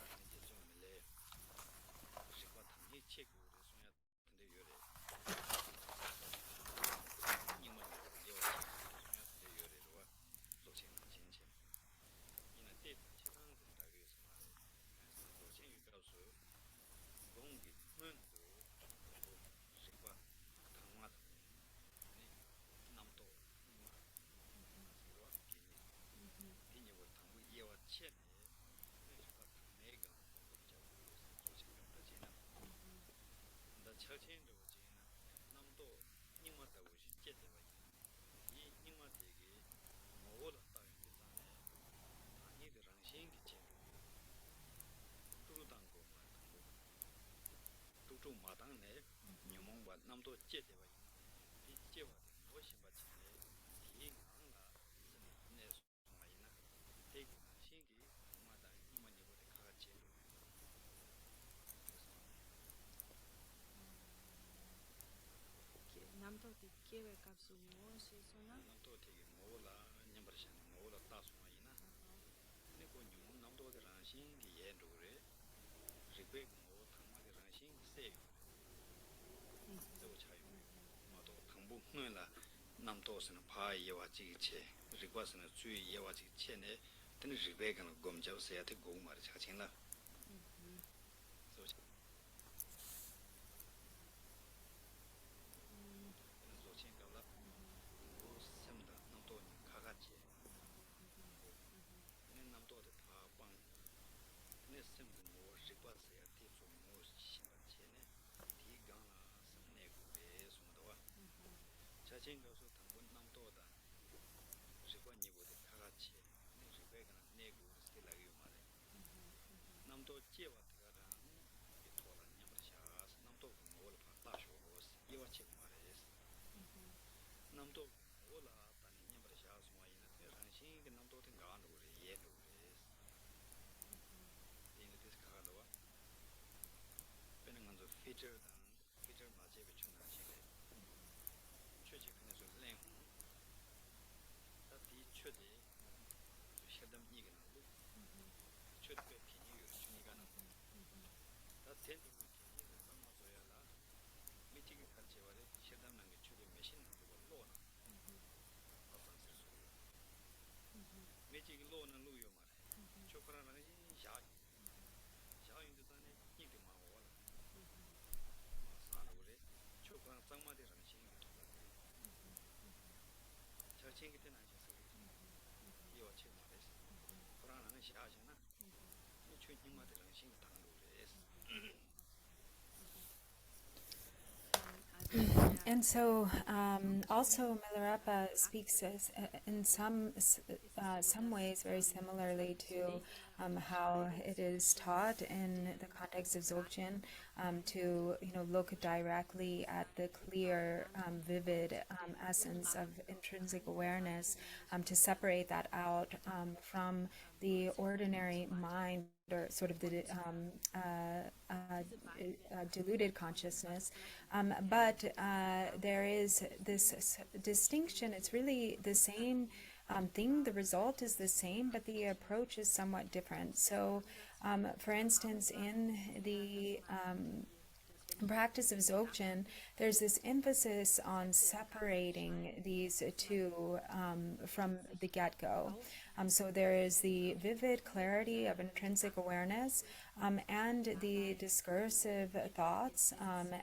Speaker 2: 남도스는 파이와 지체 리과스는 주의와 지체네 되는 리베간 검자서야 돼 고마를 자신라
Speaker 3: And so, also Milarepa speaks in some ways very similarly to how it is taught in the context of Dzogchen, to look directly at the clear, vivid essence of intrinsic awareness, to separate that out from the ordinary mind, or sort of the diluted consciousness. But there is this distinction. It's really the same thing. The result is the same, but the approach is somewhat different. So, for instance, in the practice of Dzogchen, there's this emphasis on separating these two from the get-go. So there is the vivid clarity of intrinsic awareness, and the discursive thoughts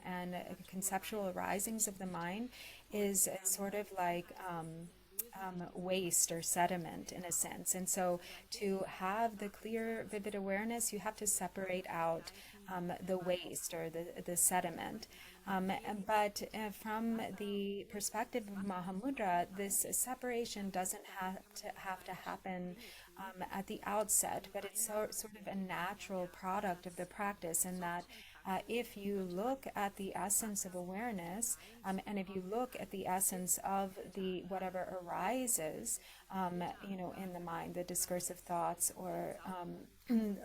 Speaker 3: and conceptual arisings of the mind is sort of like waste or sediment in a sense. And so to have the clear, vivid awareness, you have to separate out the waste or the sediment. But from the perspective of Mahamudra, this separation doesn't have to happen at the outset, but it's sort of a natural product of the practice, in that if you look at the essence of awareness, and if you look at the essence of the whatever arises, in the mind, the discursive thoughts, or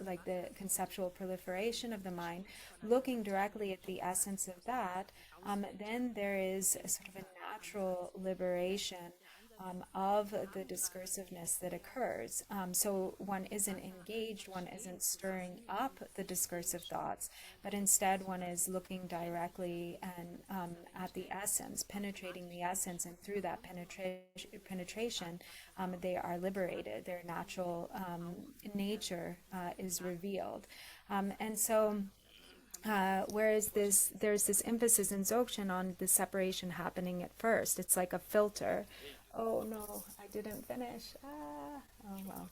Speaker 3: like the conceptual proliferation of the mind, looking directly at the essence of that, then there is a sort of a natural liberation of the discursiveness that occurs. So one isn't engaged, one isn't stirring up the discursive thoughts, but instead one is looking directly and at the essence, penetrating the essence, and through that penetration, they are liberated. Their natural nature is revealed. And so whereas there's this emphasis in Dzogchen on the separation happening at first. It's like a filter. Oh no, I didn't finish. Oh well.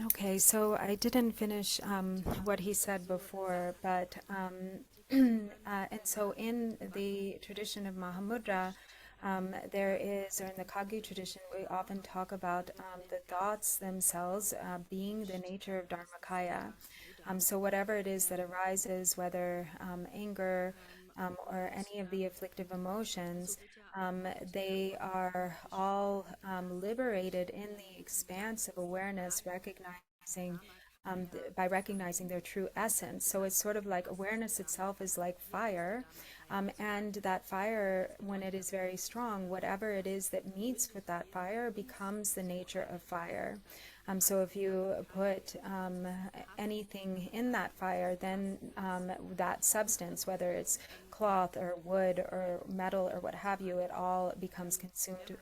Speaker 3: Okay, so I didn't finish what he said before, but and so in the tradition of Mahamudra, There is, or in the Kagyu tradition, we often talk about the thoughts themselves being the nature of Dharmakaya. So whatever it is that arises, whether anger or any of the afflictive emotions, they are all liberated in the expanse of awareness, recognizing by recognizing their true essence. So it's sort of like awareness itself is like fire, and that fire, when it is very strong, whatever it is that meets with that fire becomes the nature of fire. So if you put anything in that fire, then that substance, whether it's cloth or wood or metal or what have you, it all becomes consumed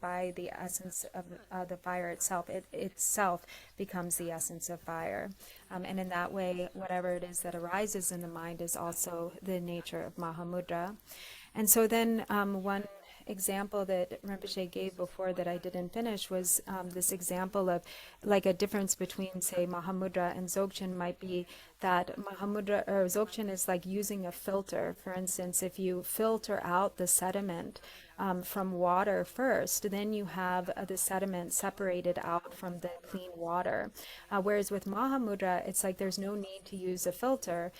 Speaker 3: by the essence of the fire itself. It itself becomes the essence of fire. And in that way, whatever it is that arises in the mind is also the nature of Mahamudra. And so then one example that Rinpoche gave before that I didn't finish was this example of like a difference between, say, Mahamudra and Dzogchen might be that Mahamudra or Dzogchen is like using a filter. For instance, if you filter out the sediment from water first, then you have the sediment separated out from the clean water. Whereas with Mahamudra, it's like there's no need to use a filter.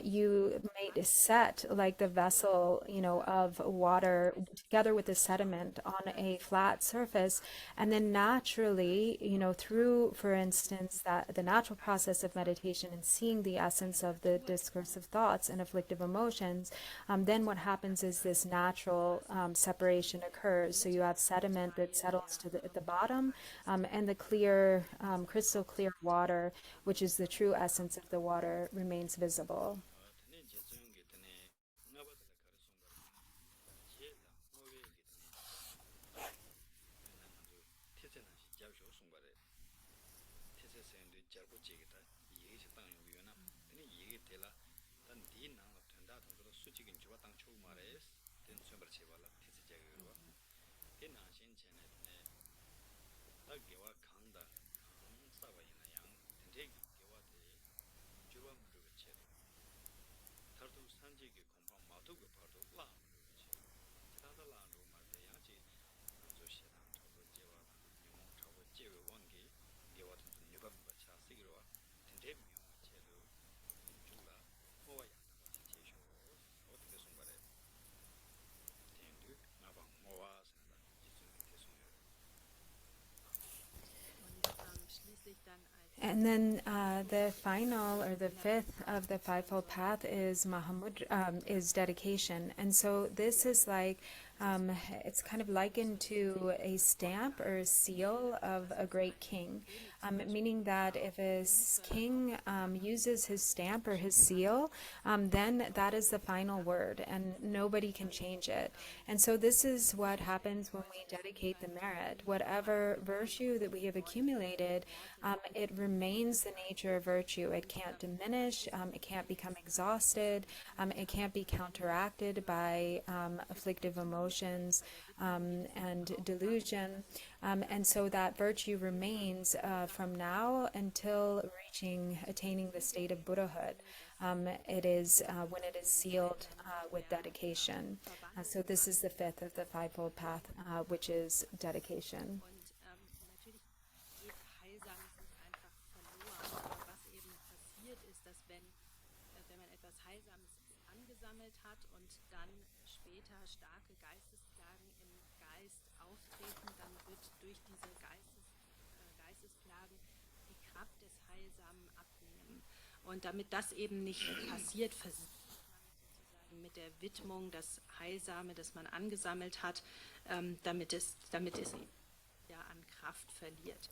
Speaker 3: You may set like the vessel, of water together with the sediment on a flat surface, and then naturally, through, for instance, that the natural process of meditation and seeing the essence of the discursive thoughts and afflictive emotions, then what happens is this natural separation occurs. So you have sediment that settles at the bottom, and the clear, crystal clear water, which is the true essence of the water, remains visible. And then the final or the fifth of the fivefold path is is dedication. And so this is like it's kind of likened to a stamp or a seal of a great king, meaning that if a king uses his stamp or his seal, then that is the final word and nobody can change it. And so this is what happens when we dedicate the merit. Whatever virtue that we have accumulated, it remains the nature of virtue. It can't diminish, it can't become exhausted, it can't be counteracted by afflictive emotions and delusion. And so that virtue remains from now until attaining the state of Buddhahood. It is when it is sealed with dedication. So this is the fifth of the fivefold path, which is dedication.
Speaker 4: Angesammelt hat und dann später starke Geistesplagen im Geist auftreten, dann wird durch diese Geistesplagen die Kraft des Heilsamen abnehmen. Und damit das eben nicht passiert, versucht man sozusagen mit der Widmung das Heilsame, das man angesammelt hat, damit es ja an Kraft verliert.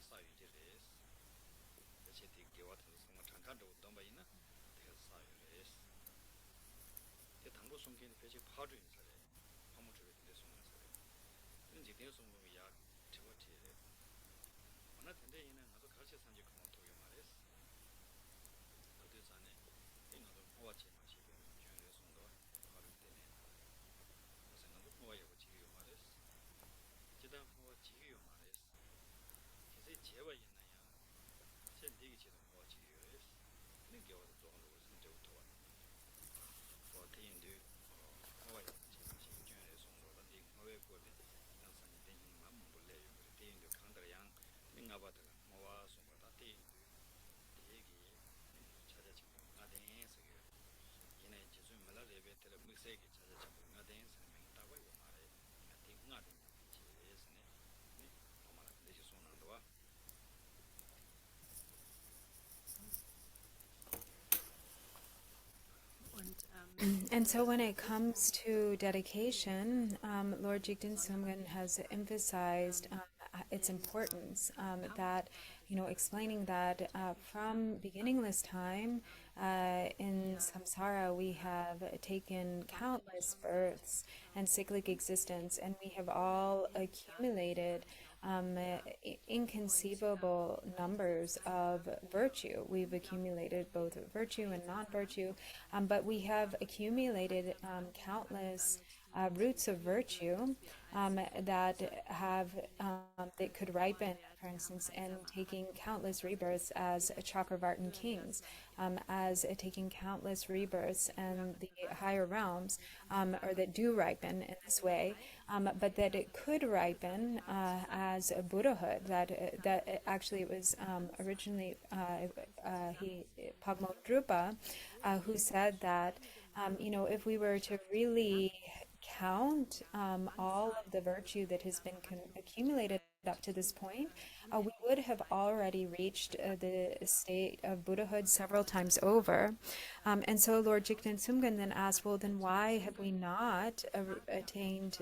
Speaker 2: 사유지레스 제티 개와트 성마 잠깐도 dom바이나 대가 사유레스 제 당로 송견 배지 파주 인사래 파무주에 대 송사래 근데 대요 송금이 약 저거티래 하나 근데 얘는 나도 같이 산지 그만 도요 말했어 그때 전에 이나도 모아지 마시고 저는 송도 바로 때문에 그래서 나도 모아요 지요 말했어 지단 모아 지요 말했어 그래서 제와 있나요 제 되게 지도 모아지요 그랬어 근데 겨우 또 하는 거 진짜부터 와 대인도 모아요 지금 저는 송도가 네 모아요 거든 항상 대인 마음 몰래요 대인도 강다량 내가 봐도 모아 송도다 대인도 얘기 찾아지고 나대에서 얘네 지금 말라레베텔 믹스에게 찾아지고 나대에서 맹다고 이거 말해 대응하는 지에서네 네 엄마가 대시 손한도와
Speaker 3: And so when it comes to dedication, Lord Jigten Sumgön has emphasized its importance, that, explaining that from beginningless time in samsara we have taken countless births and cyclic existence, and we have all accumulated inconceivable numbers of virtue. We've accumulated both virtue and non-virtue, but we have accumulated countless roots of virtue that have that could ripen, for instance, in taking countless rebirths as Chakravartin kings, as taking countless rebirths in the higher realms, or that do ripen in this way, but that it could ripen as a Buddhahood. That actually it was originally Pagmo Drupa who said that if we were to really count all of the virtue that has been accumulated up to this point, we would have already reached the state of Buddhahood several times over. And so Lord Jigten Sumgön then asked, well, then why have we not attained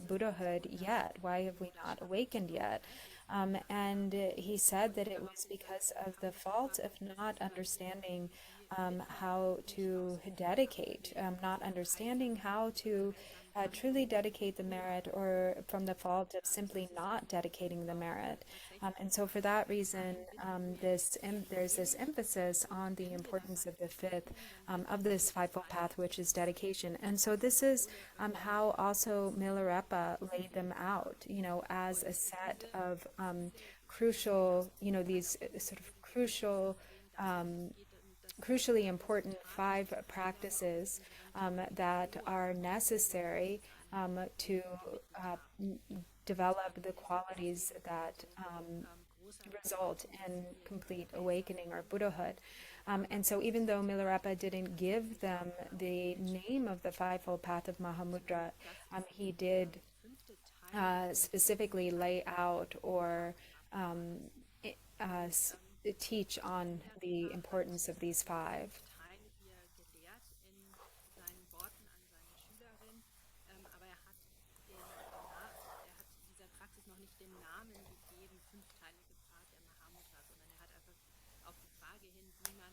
Speaker 3: Buddhahood yet? Why have we not awakened yet? And he said that it was because of the fault of not understanding how to dedicate, not understanding how to truly dedicate the merit, or from the fault of simply not dedicating the merit. And so for that reason, there's this emphasis on the importance of the fifth, of this fivefold path, which is dedication. And so this is how also Milarepa laid them out, as a set of crucial, these sort of crucially important 5 practices that are necessary to develop the qualities that result in complete awakening or Buddhahood. And so even though Milarepa didn't give them the name of the fivefold path of Mahamudra, he did specifically lay out or teach on the importance of these 5.
Speaker 4: Teil hier gelehrt in seinen Worten an seine Schülerin, aber er hat dieser Praxis noch nicht den Namen gegeben, 5-teilige Pfad der Mahamudra, sondern er hat einfach auf die Frage hin, wie man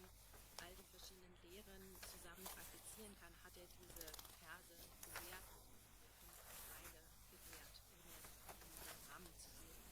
Speaker 4: all die verschiedenen Lehren zusammen praktizieren kann, hat er diese Verse gelehrt, diese 5 Teile gelehrt, ohne den Namen zu geben.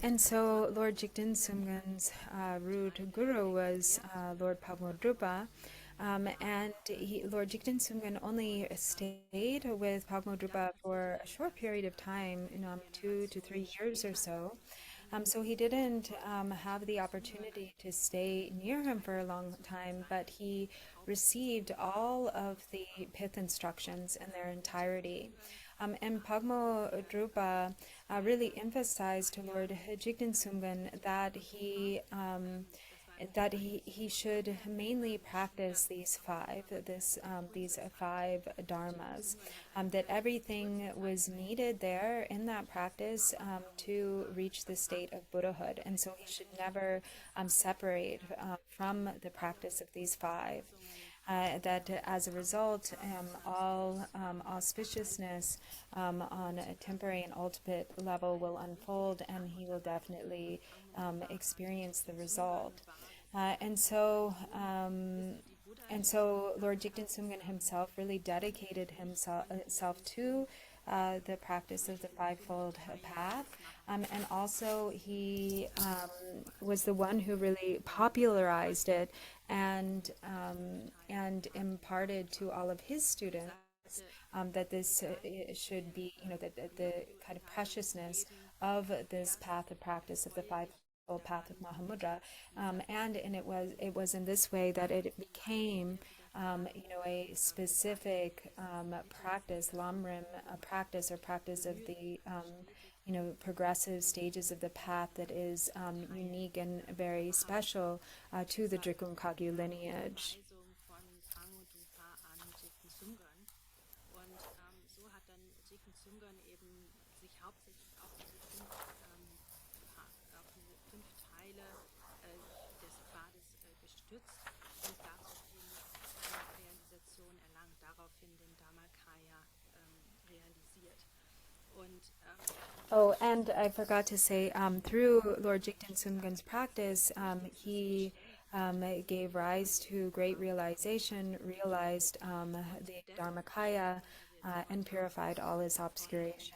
Speaker 3: And so Lord Jigten Sumgön's root guru was Lord Pagmo and Lord Jigten Sumgön only stayed with Pagmo Drupa for a short period of time, 2 to 3 years or so. So he didn't have the opportunity to stay near him for a long time, but he received all of the pith instructions in their entirety. And Pagmo Drupa really emphasized to Lord Jigten Sumgön that he should mainly practice these five dharmas, that everything was needed there in that practice to reach the state of Buddhahood, and so he should never separate from the practice of these five. That as a result, all auspiciousness on a temporary and ultimate level will unfold, and he will definitely experience the result. And so Lord Jigten Sumgön himself really dedicated himself to the practice of the fivefold path, and also he was the one who really popularized it and imparted to all of his students that this should be, that the kind of preciousness of this path of practice of the fivefold path of Mahamudra, and it was in this way that it became a specific practice, lamrim, a practice or practice of the progressive stages of the path that is unique and very special to the Drikung Kagyu lineage. Oh, and I forgot to say, through Lord Jigten Sumgön's practice, he gave rise to great realization, realized the Dharmakaya, and purified all his obscurations.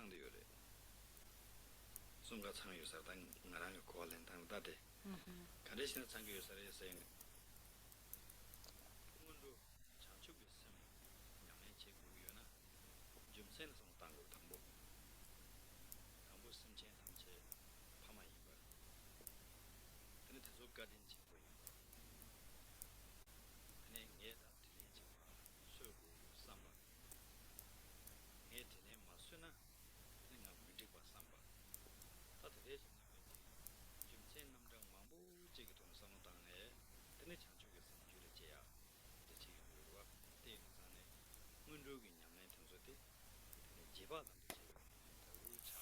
Speaker 2: 창도 요래 숨가 창 요사 당 나랑 고알렌 당 다데 가르치는 창 요사에 saying 문도 장축이 있음 양의 제국이나 좀 센서 당고 당보 심체 담체 파마이 거 근데 대속까지 짓고 그냥 얘다 들리지 수고 삼바 얘들의 마수나 내가 미리과 삼바 다들 좀 센 남정 망부 지기 돈 삼당에 근데 장축에서 줄이지야 대체 요구와 대응산에 문족이 냠내 통소대 지바단도 제가 우차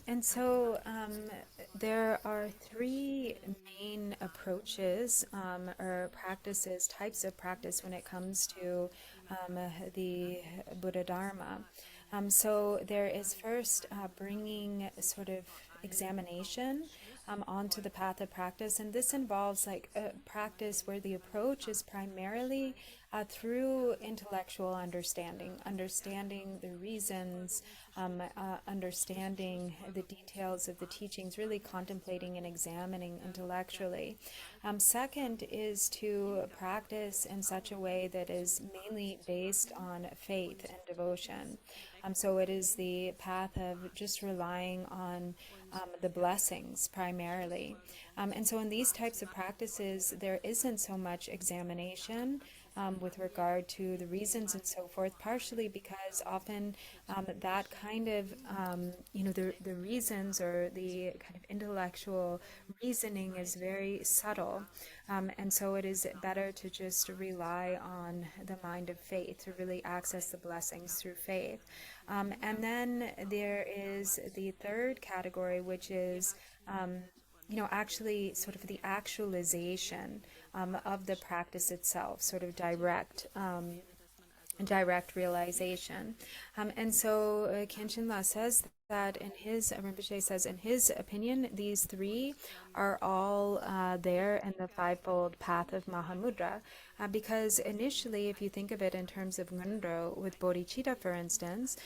Speaker 3: And so there are three main approaches or practices, types of practice when it comes to the Buddha Dharma. So there is first bringing sort of examination onto the path of practice, and this involves like a practice where the approach is primarily through intellectual understanding the reasons, understanding the details of the teachings, really contemplating and examining intellectually. Second is to practice in such a way that is mainly based on faith and devotion. So it is the path of just relying on the blessings primarily. And so in these types of practices, there isn't so much examination with regard to the reasons and so forth, partially because often that kind of, the reasons or the kind of intellectual reasoning is very subtle. And so it is better to just rely on the mind of faith, to really access the blessings through faith. And then there is the third category, which is actually sort of the actualization of the practice itself, sort of direct realization. And so Khenczen says that Rinpoche says in his opinion, these three are all there in the fivefold path of Mahamudra. Because initially, if you think of it in terms of Ngondro, with bodhicitta, for instance,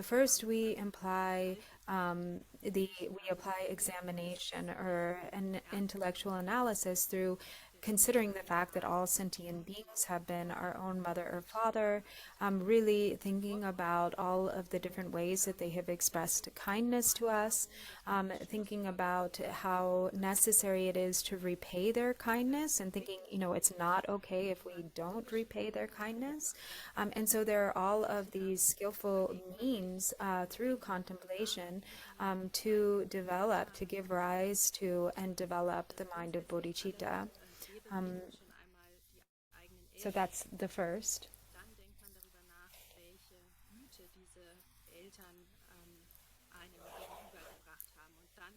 Speaker 3: first we apply examination or an intellectual analysis through considering the fact that all sentient beings have been our own mother or father, really thinking about all of the different ways that they have expressed kindness to us, thinking about how necessary it is to repay their kindness, and thinking, it's not okay if we don't repay their kindness. And so there are all of these skillful means through contemplation to give rise to and develop the mind of bodhicitta. So that's the first.
Speaker 4: Dann denkt man darüber nach, welche Güte diese Eltern einem gegenübergebracht haben. Und dann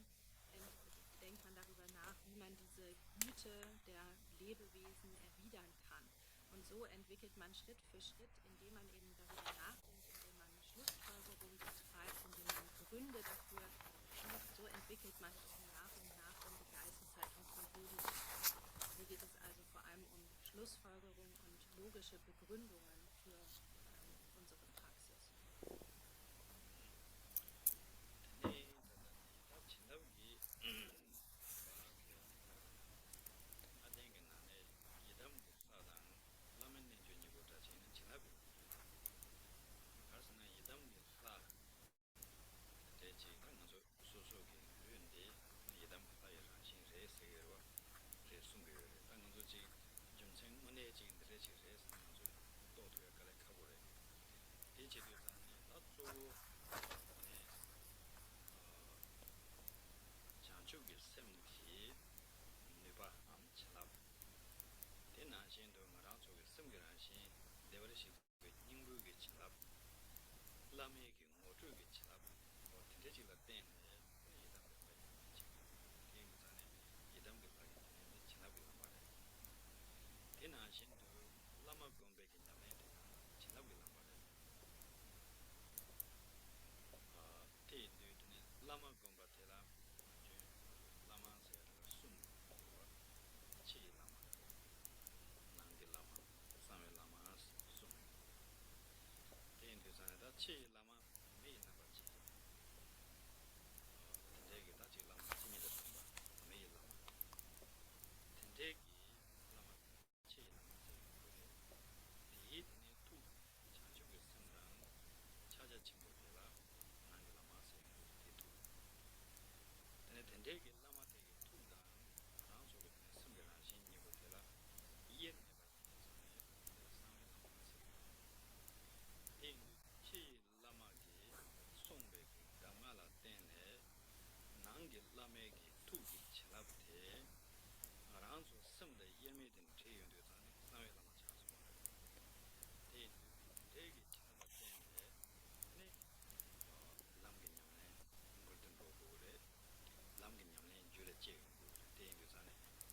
Speaker 4: denkt man darüber nach, wie man diese Güte der Lebewesen erwidern kann. Und so entwickelt man Schritt für Schritt, indem man eben darüber nachdenkt, indem man Schlussfolgerungen betreibt, indem man Gründe dafür sucht. So entwickelt man nach und nach die Geisteshaltung von Bodhi. Hier geht es also vor allem um Schlussfolgerungen und logische Begründungen für unsere Praxis.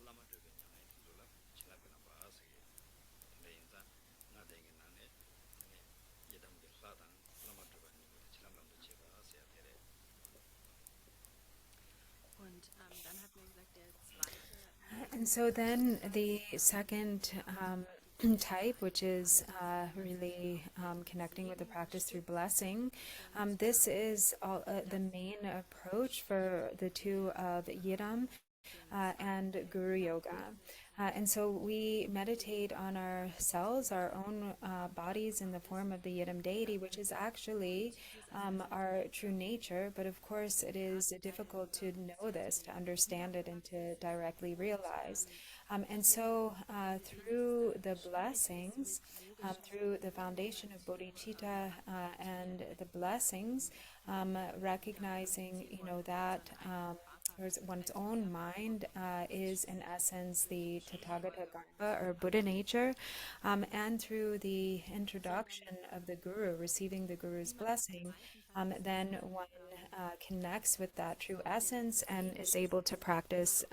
Speaker 2: lama drebe nyamay tilula chilab gana baas ge tende inza na dengi nane yedam ge ladang lama drebe nyamay chilab lamdo cheba asya tere.
Speaker 4: Und dann hat mir gesagt, der zweite.
Speaker 3: And so then the second type, which is really connecting with the practice through blessing, this is the main approach for the two of Yiram and Guru Yoga. And so we meditate on ourselves, our own bodies in the form of the Yidam deity, which is actually our true nature. But of course, it is difficult to know this, to understand it, and to directly realize. And so through the blessings, through the foundation of bodhicitta and the blessings, recognizing, that one's own mind is in essence the Tathagata Garbha or Buddha nature, and through the introduction of the Guru, receiving the Guru's blessing, then one connects with that true essence and is able to practice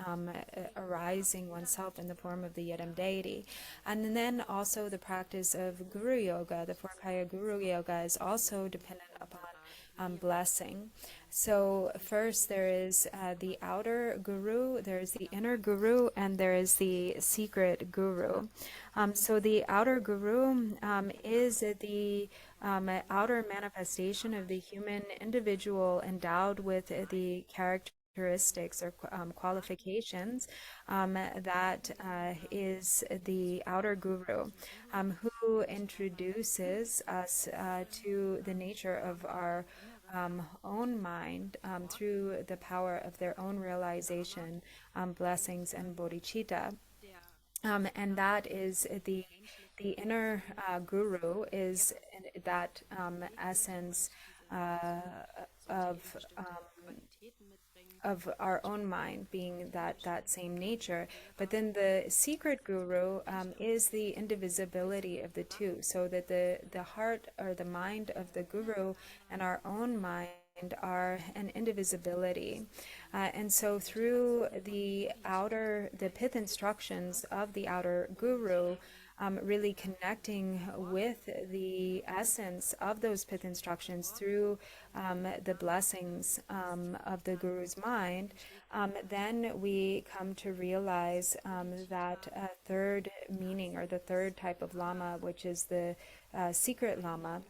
Speaker 3: arising oneself in the form of the Yidam deity. And then also the practice of Guru Yoga, the Four-Kaya Guru Yoga, is also dependent upon blessing. So first there is the outer guru, there is the inner guru, and there is the secret guru. So the outer guru is the outer manifestation of the human individual endowed with the characteristics or qualifications that is the outer guru, who introduces us to the nature of our own mind through the power of their own realization, blessings, and bodhicitta. And that is the inner guru is that essence of our own mind being that same nature. But then the secret guru is the indivisibility of the two, so that the heart or the mind of the guru and our own mind are an indivisibility. And so through the pith instructions of the outer guru, really connecting with the essence of those pith instructions through the blessings of the Guru's mind, then we come to realize that third meaning, or the third type of Lama, which is the secret Lama,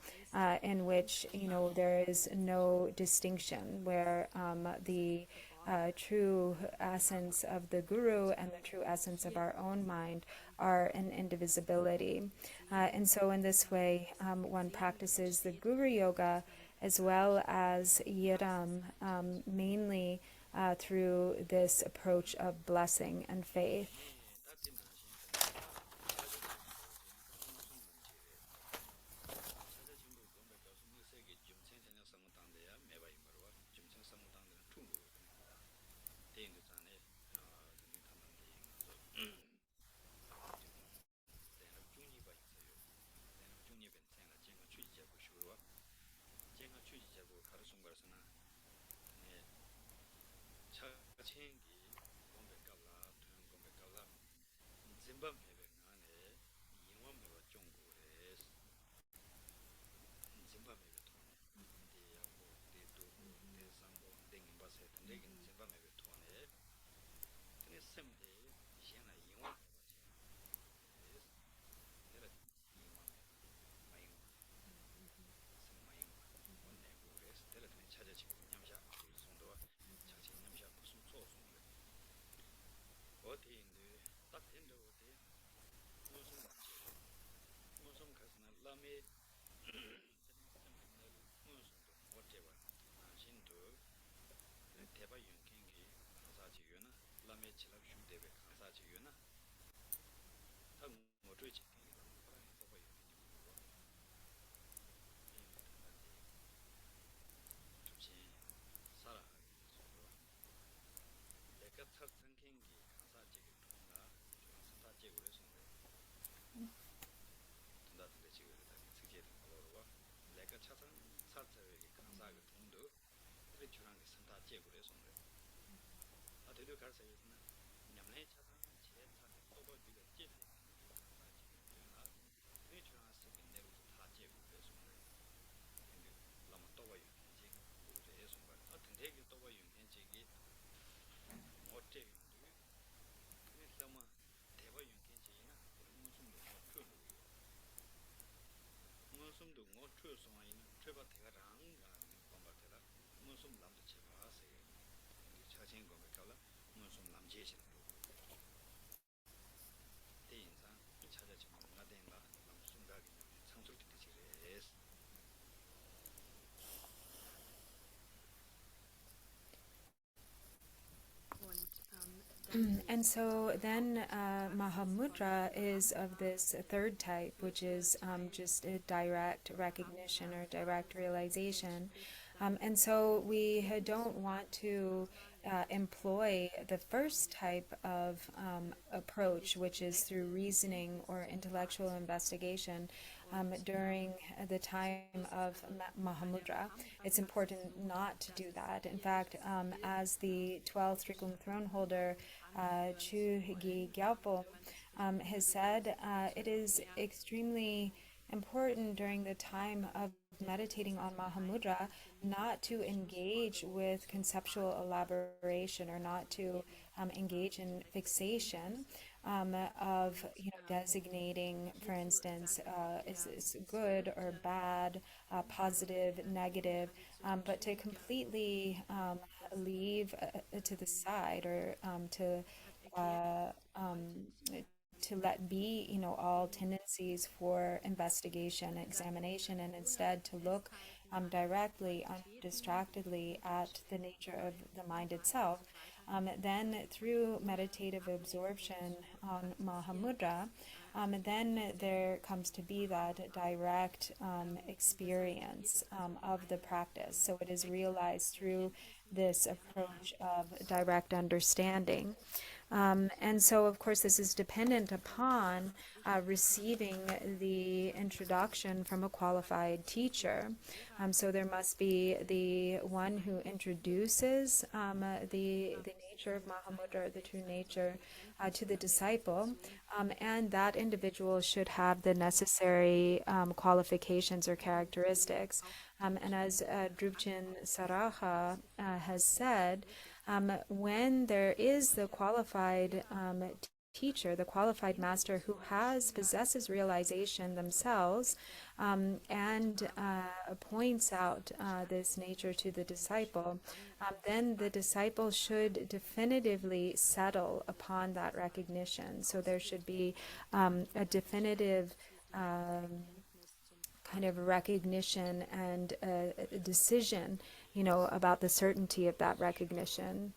Speaker 3: in which there is no distinction, where the true essence of the Guru and the true essence of our own mind are an indivisibility. And so in this way, one practices the Guru Yoga as well as Yiram, mainly through this approach of blessing and faith. And so then Mahamudra is of this third type, which is just a direct recognition or direct realization. And so we don't want to employ the first type of approach, which is through reasoning or intellectual investigation during the time of Mahamudra. It's important not to do that. In fact, as the 12th Strickland throne holder, Chu Higi Gyalpo, has said, it is extremely important during the time of meditating on Mahamudra not to engage with conceptual elaboration or not to engage in fixation of designating, for instance, is this good or bad, positive, negative, but to completely leave to the side or uh, um, to let be, all tendencies for investigation, examination, and instead to look directly, undistractedly at the nature of the mind itself. Then through meditative absorption on Mahamudra, then there comes to be that direct experience of the practice. So it is realized through this approach of direct understanding. And so, of course, this is dependent upon receiving the introduction from a qualified teacher. So there must be the one who introduces the nature of Mahamudra, the true nature, to the disciple, and that individual should have the necessary qualifications or characteristics. And as Drupchen Saraha has said, when there is the qualified teacher, the qualified master who possesses realization themselves and points out this nature to the disciple, then the disciple should definitively settle upon that recognition. So there should be a definitive kind of recognition and a decision, about the certainty of that recognition.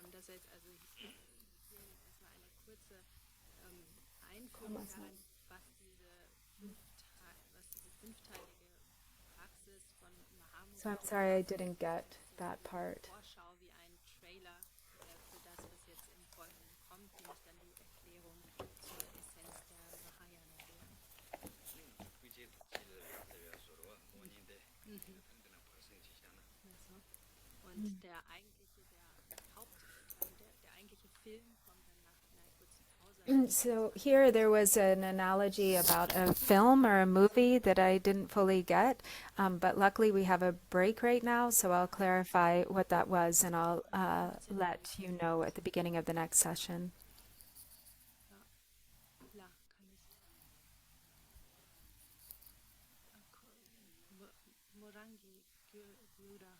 Speaker 4: Und das heißt also, hier erstmal eine kurze Einführung darin, was diese fünfteilige Praxis von Mahamudra.
Speaker 3: So I'm sorry I didn't get that part.
Speaker 4: Vorschau wie ein Trailer für das, was jetzt im Folgenden kommt, nämlich dann die Erklärung zur Essenz der Mahajana-Lehre. Und der eigentliche Film kommt dann nach einer kurzen Pause.
Speaker 3: So here there was an analogy about a film or a movie that I didn't fully get, but luckily we have a break right now, so I'll clarify what that was and I'll let you know at the beginning of the next session.
Speaker 4: Morangi Gura,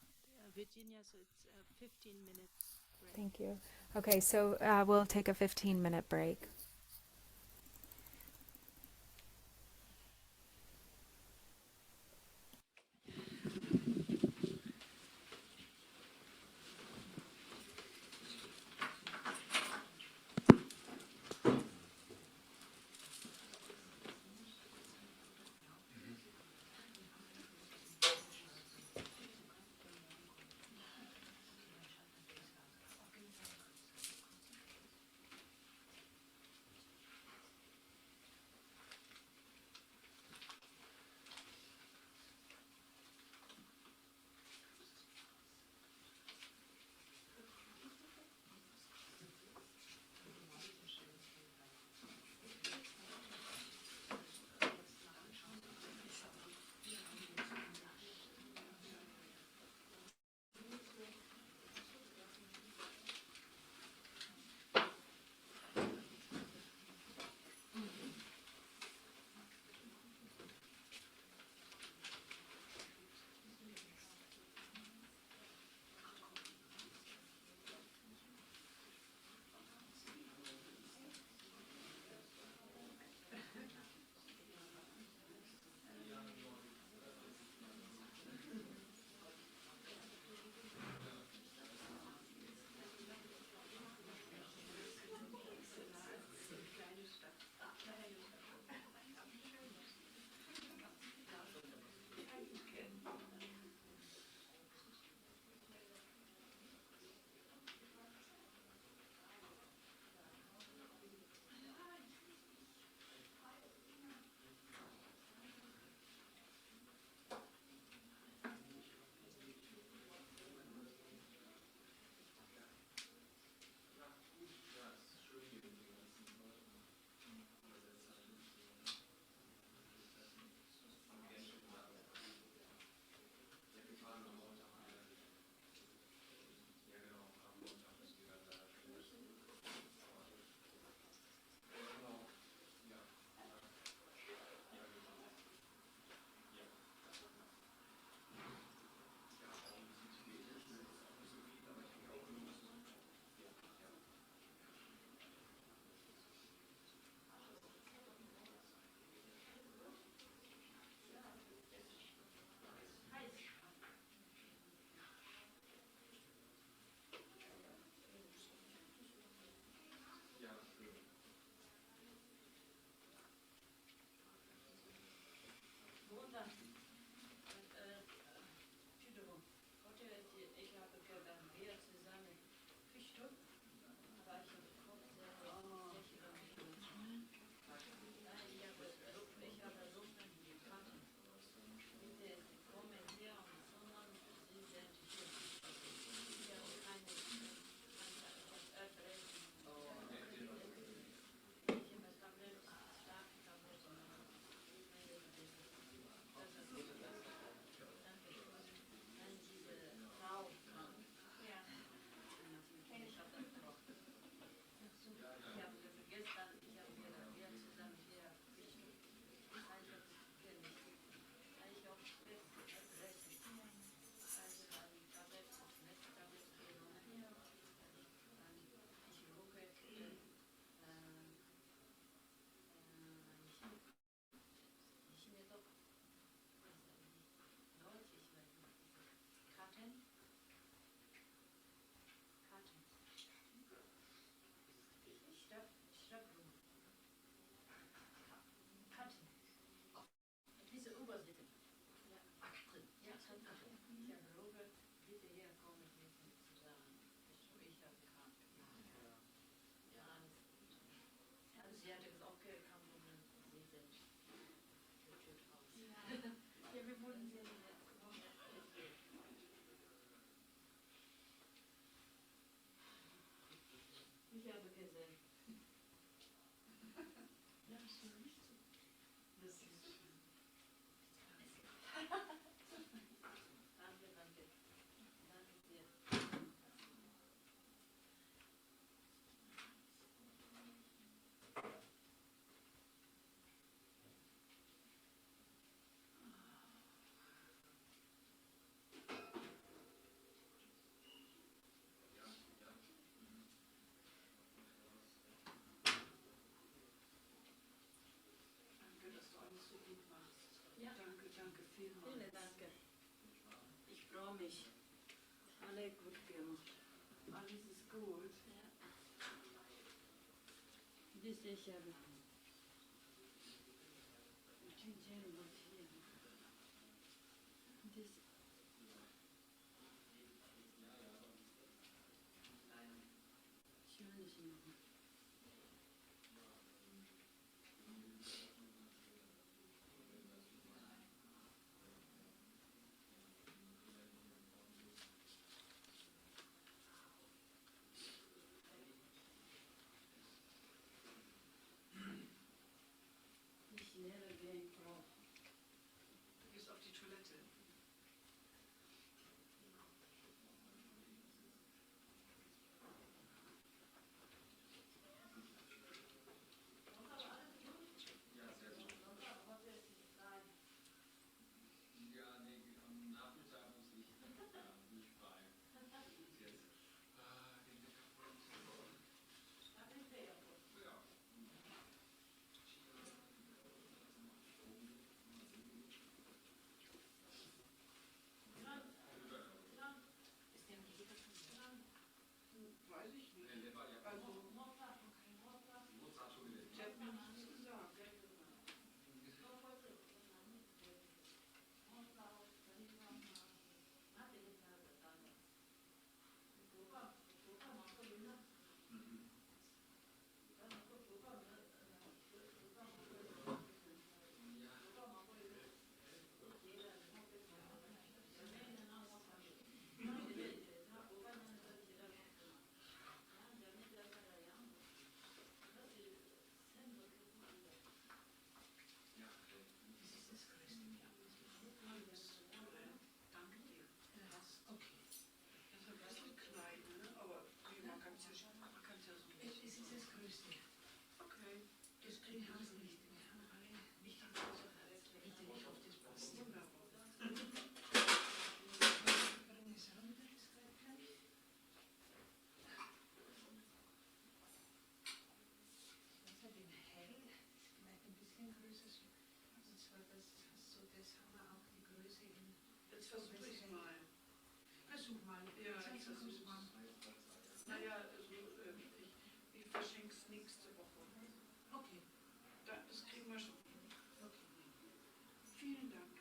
Speaker 4: Virginia, so it's a 15 minutes break.
Speaker 3: Thank you. Okay, so we'll take a 15-minute break.
Speaker 5: vielmals. Vielen Dank. Ich freue mich. Alle gut gemacht. Alles ist gut. Ja. Das ist ja
Speaker 6: Du gehst auf die Toilette. Weiß ich nicht. Also, sie hat mir nichts gesagt. Danke dir. Okay. Das ist ein bisschen klein, ne? Aber man kann es ja so nicht. Es ist das Größte. Okay. Das kriegen wir nicht. Wir haben alle wichtige Sachen. Bitte nicht auf das passt. Wunderbar. Bring es runter, das gleich. Das hat den Hell, vielleicht ein bisschen größer. Und zwar das haben wir auch die Größe in. Jetzt versuche ich mal. Versuch mal. Ja, ich versuche mal. Naja, also, ich verschenke es nächste Woche. Okay. Das kriegen wir schon hin. Okay. Vielen Dank.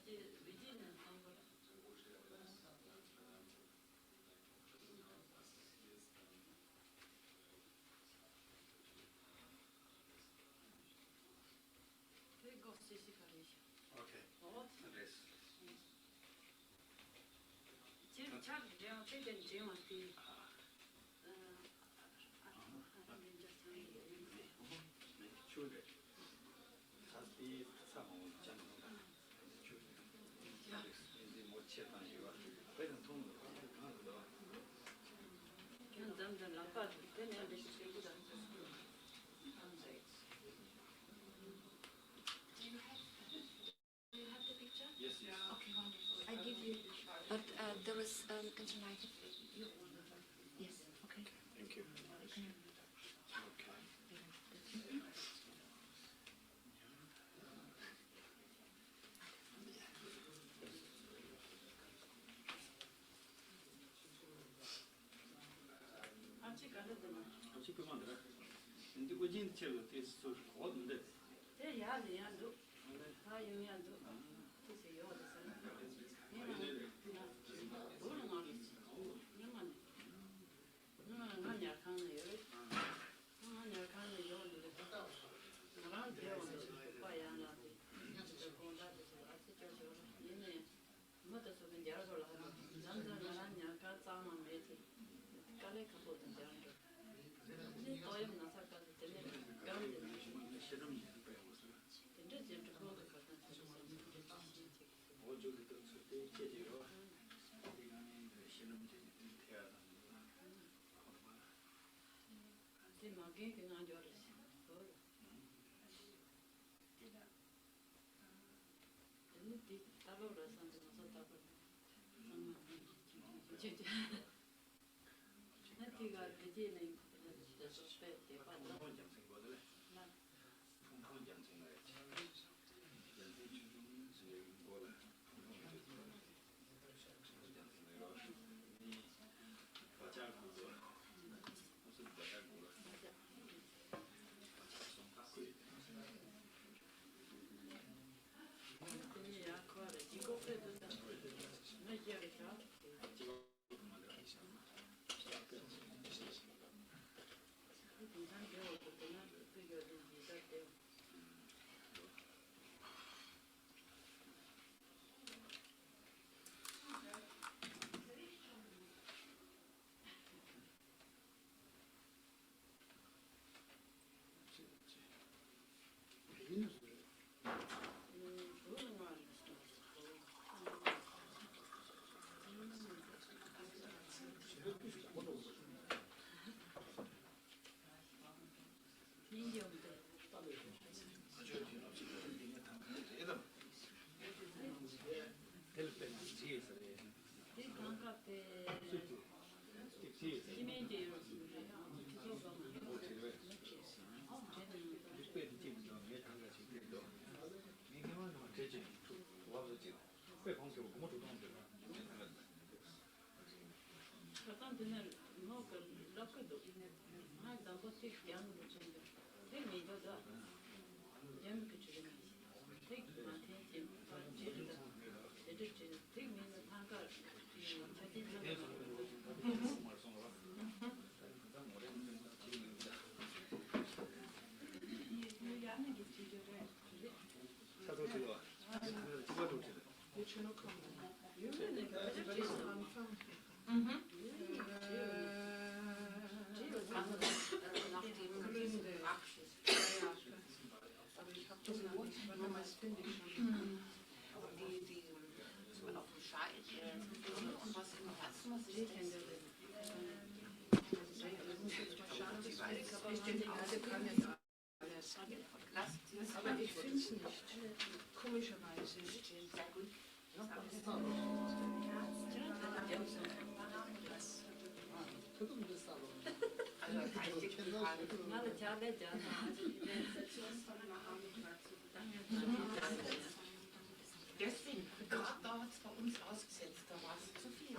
Speaker 2: Okay. Yes. Children. Has been someone general. Children. Is more cheap than you are. Better to know. Yes, yes.
Speaker 7: Okay, wonderful. I give you, but there is internet. Yes, okay.
Speaker 2: Thank you. Okay. 어찌 그만들어. 근데 어진 제가 됐어. 어딘데?
Speaker 6: Aber ich finde es nicht. Komischerweise nicht.
Speaker 7: Deswegen, gerade da hat es bei uns ausgesetzt, da war es zu viel.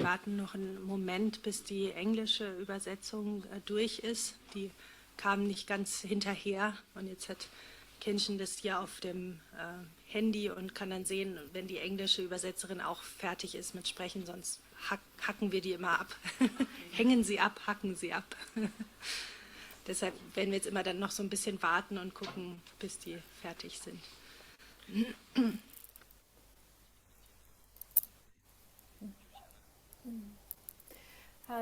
Speaker 4: warten noch einen Moment, bis die englische Übersetzung durch ist. Die kam nicht ganz hinterher und jetzt hat Khenczen das hier auf dem Handy und kann dann sehen, wenn die englische Übersetzerin auch fertig ist mit Sprechen, sonst hacken wir die immer ab. Hängen sie ab, hacken sie ab. Deshalb werden wir jetzt immer dann noch so ein bisschen warten und gucken, bis die fertig sind.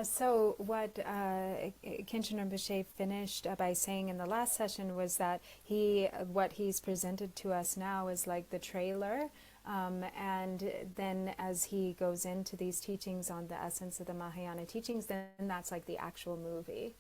Speaker 3: So what Khenczen Rinpoche finished by saying in the last session was that what he's presented to us now is like the trailer, and then as he goes into these teachings on the essence of the Mahayana teachings, then that's like the actual movie.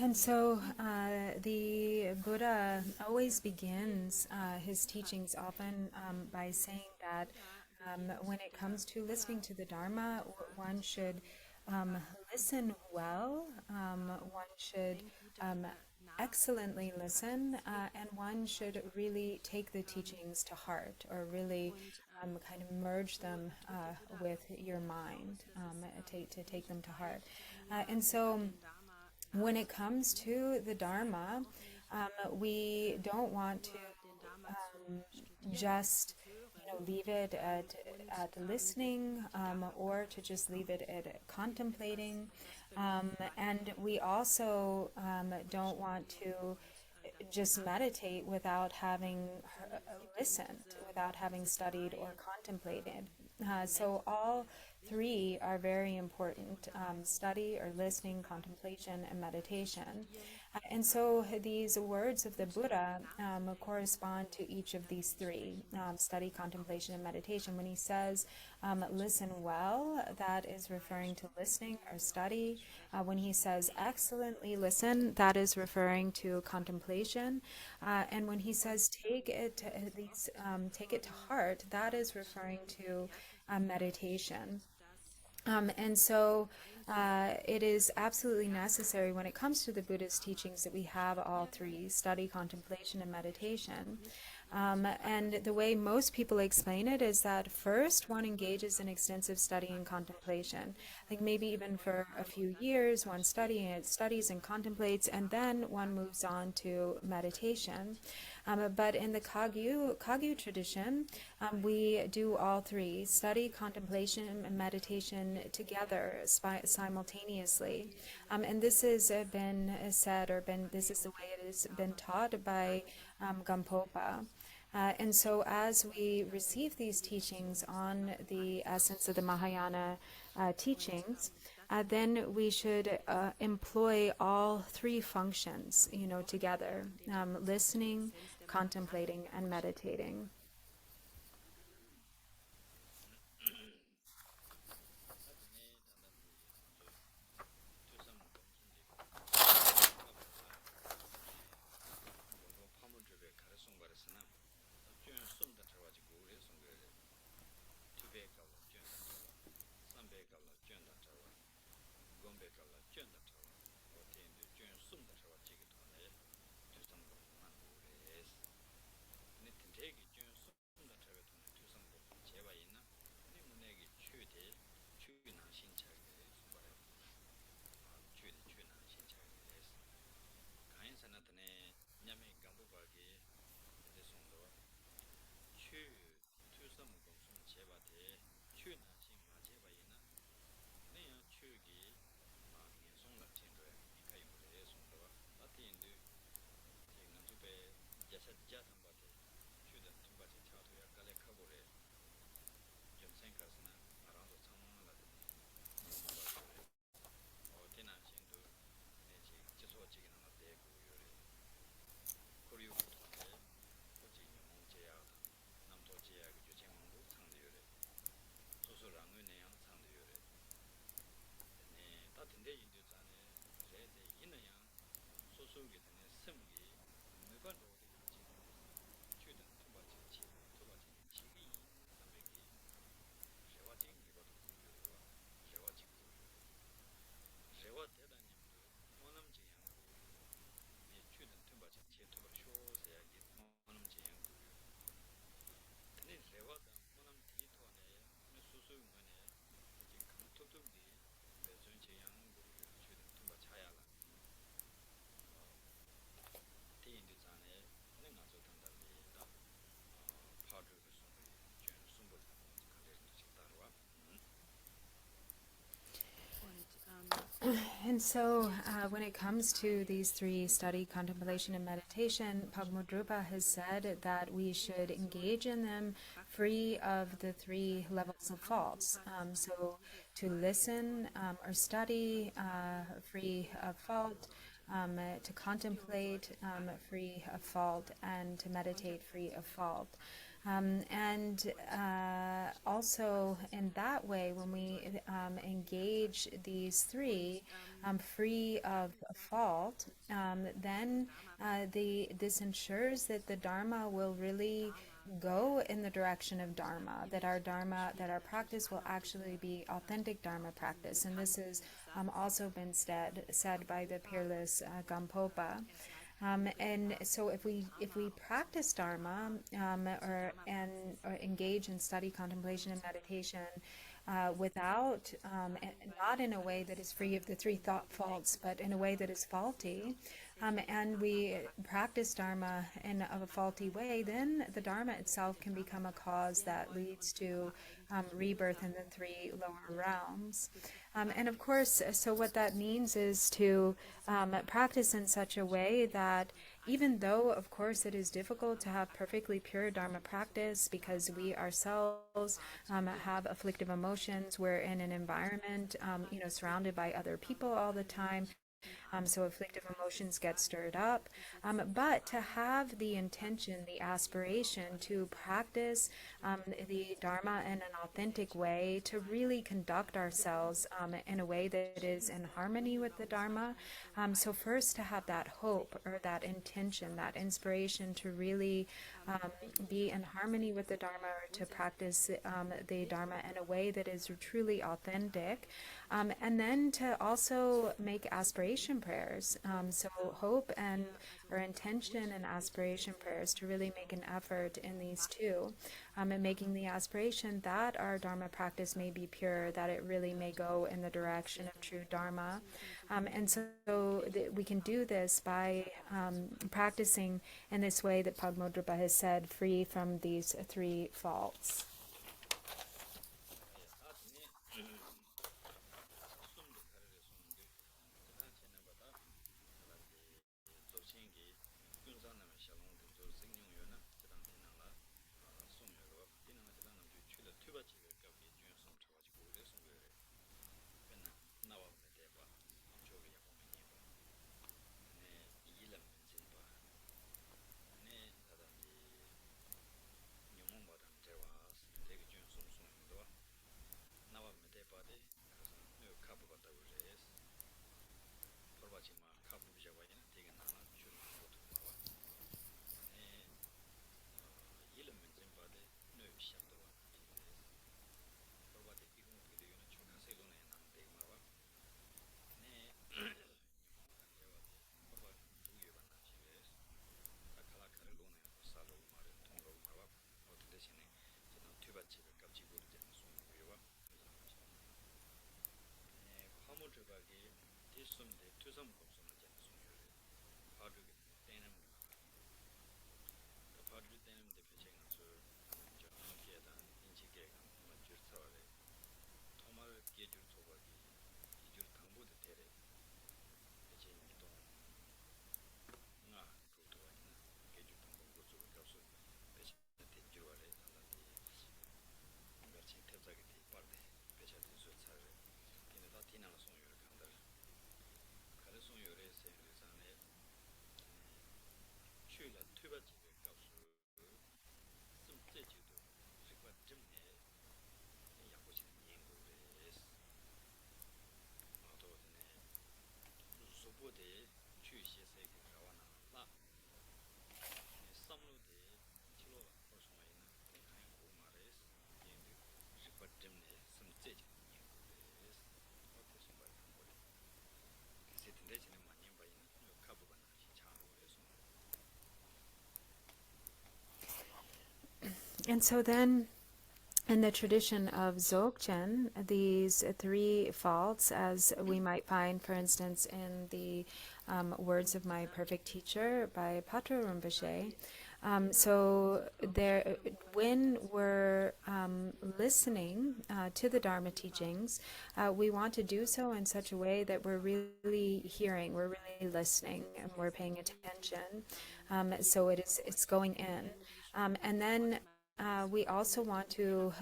Speaker 3: And so the Buddha always begins his teachings often by saying that when it comes to listening to the Dharma, one should listen well, one should excellently listen, and one should really take the teachings to heart, or really kind of merge them with your mind, to take them to heart. And so when it comes to the Dharma, we don't want to just leave it at listening, or to just leave it at contemplating, and we also don't want to just meditate without having listened, without having studied or contemplated. So all three are very important: study or listening, contemplation, and meditation. And so these words of the Buddha correspond to each of these three: study, contemplation, and meditation. When he says listen well, that is referring to listening or study. When he says excellently listen, that is referring to contemplation. And when he says take it to heart, that is referring to meditation. And so it is absolutely necessary when it comes to the Buddha's teachings that we have all three: study, contemplation, and meditation. And the way most people explain it is that first one engages in extensive study and contemplation. Like maybe even for a few years, one studies and contemplates, and then one moves on to meditation. But in the Kagyu tradition, we do all three: study, contemplation, and meditation together simultaneously. And this has been said, this is the way it has been taught by Gampopa. And so as we receive these teachings on the essence of the Mahayana teachings, then we should employ all three functions, together: listening, contemplating, and meditating. And so when it comes to these three: study, contemplation, and meditation, Padma has said that we should engage in them free of the three levels of faults. So to listen or study, free of fault; to contemplate, free of fault; and to meditate, free of fault. And also in that way, when we engage these three free of fault, then this ensures that the Dharma will really go in the direction of Dharma, that our practice will actually be authentic Dharma practice. And this has also been said by the peerless Gampopa. And so if we practice Dharma or engage in study, contemplation, and meditation without, not in a way that is free of the three thought faults, but in a way that is faulty, and we practice Dharma in a faulty way, then the Dharma itself can become a cause that leads to rebirth in the three lower realms. And of course, so what that means is to practice in such a way that even though, of course, it is difficult to have perfectly pure Dharma practice because we ourselves have afflictive emotions, we're in an environment, surrounded by other people all the time. So afflictive emotions get stirred up. But to have the intention, the aspiration to practice the Dharma in an authentic way, to really conduct ourselves in a way that is in harmony with the Dharma. So first to have that hope or that intention, that inspiration to really be in harmony with the Dharma, or to practice the Dharma in a way that is truly authentic. And then to also make aspiration aspiration prayers. So hope and or intention and aspiration prayers to really make an effort in these two, and making the aspiration that our Dharma practice may be pure, that it really may go in the direction of true Dharma. And so we can do this by practicing in this way that Pagmodrupa has said, free from these three faults. And so then, in the tradition of Dzogchen, these three faults, as we might find, for instance, in the words of my perfect teacher by Patra Rinpoche, so there, when we're listening to the Dharma teachings, we want to do so in such a way that we're really hearing, we're really listening, and we're paying attention. So it's going in, and then. We also want to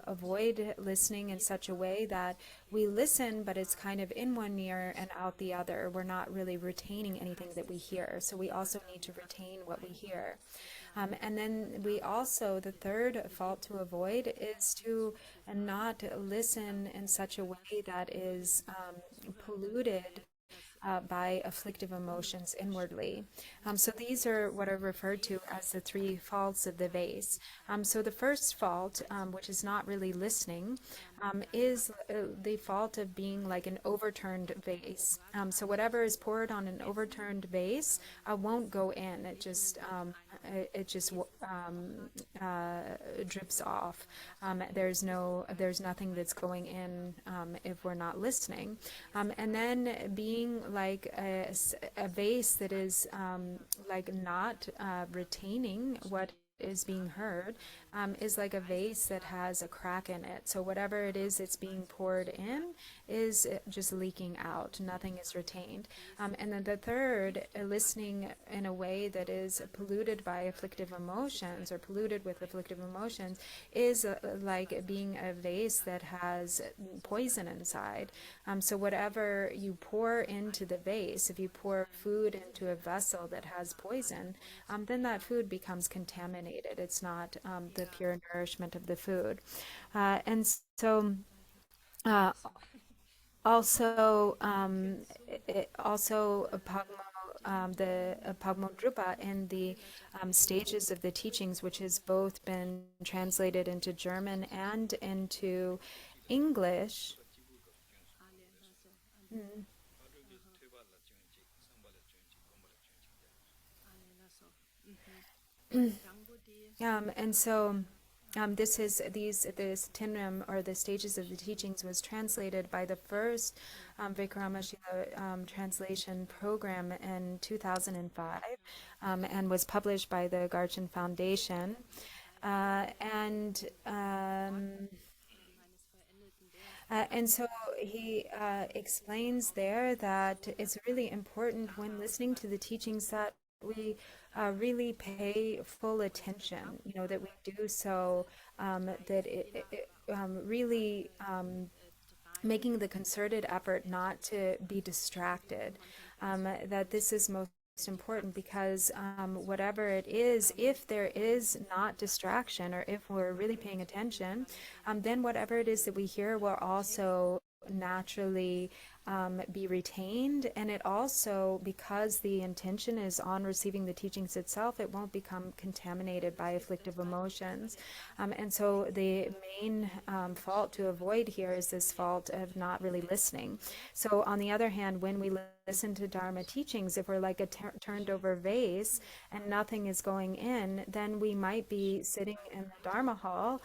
Speaker 3: avoid listening in such a way that we listen, but it's kind of in one ear and out the other. We're not really retaining anything that we hear. So we also need to retain what we hear. And then we also, the third fault to avoid is to not listen in such a way that is polluted by afflictive emotions inwardly. So these are what are referred to as the three faults of the vase. So the first fault, which is not really listening, is the fault of being like an overturned vase. So whatever is poured on an overturned vase won't go in. It just drips off. There's nothing that's going in if we're not listening. And then being like a vase that is like not retaining what is being heard is like a vase that has a crack in it. So whatever it is that's being poured in is just leaking out. Nothing is retained. And then the third, listening in a way that is polluted by afflictive emotions or polluted with afflictive emotions is like being a vase that has poison inside. So whatever you pour into the vase, if you pour food into a vessel that has poison, then that food becomes contaminated. It's not the pure nourishment of the food. And so also the Pagmodrupa in the stages of the teachings, which has both been translated into German and into English.
Speaker 4: so. Mhm.
Speaker 3: And so this Tinram, or the stages of the teachings, was translated by the first Vikramashila translation program in 2005, and was published by the Garchan Foundation. And so he explains there that it's really important when listening to the teachings that we really pay full attention, that we do so, that it really making the concerted effort not to be distracted, that this is most important, because whatever it is, if there is not distraction, or if we're really paying attention, then whatever it is that we hear will also naturally be retained. And it also, because the intention is on receiving the teachings itself, it won't become contaminated by afflictive emotions. And so the main fault to avoid here is this fault of not really listening. So on the other hand, when we listen to Dharma teachings, if we're like a turned over vase and nothing is going in, then we might be sitting in the Dharma hall,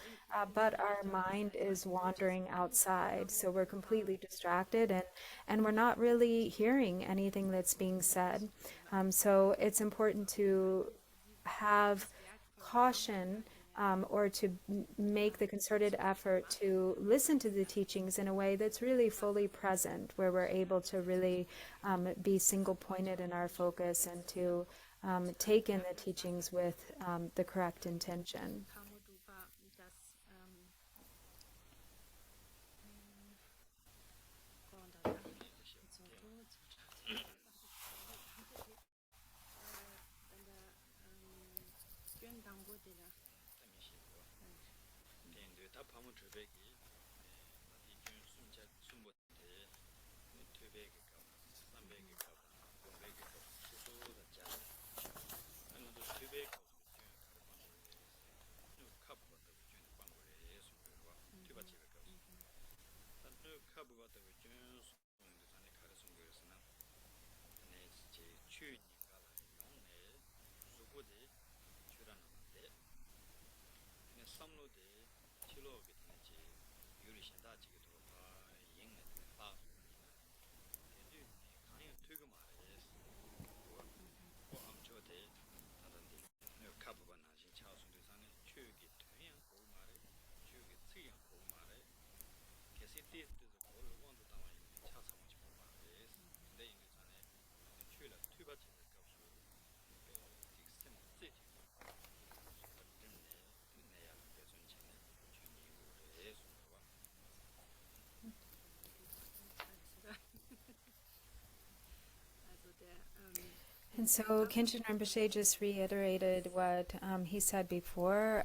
Speaker 3: but our mind is wandering outside. So we're completely distracted, and we're not really hearing anything that's being said. So it's important to have caution, or to make the concerted effort to listen to the teachings in a way that's really fully present, where we're able to really be single-pointed in our focus, and to take in the teachings with the correct intention. And so Khenczen Rinpoche just reiterated what he said before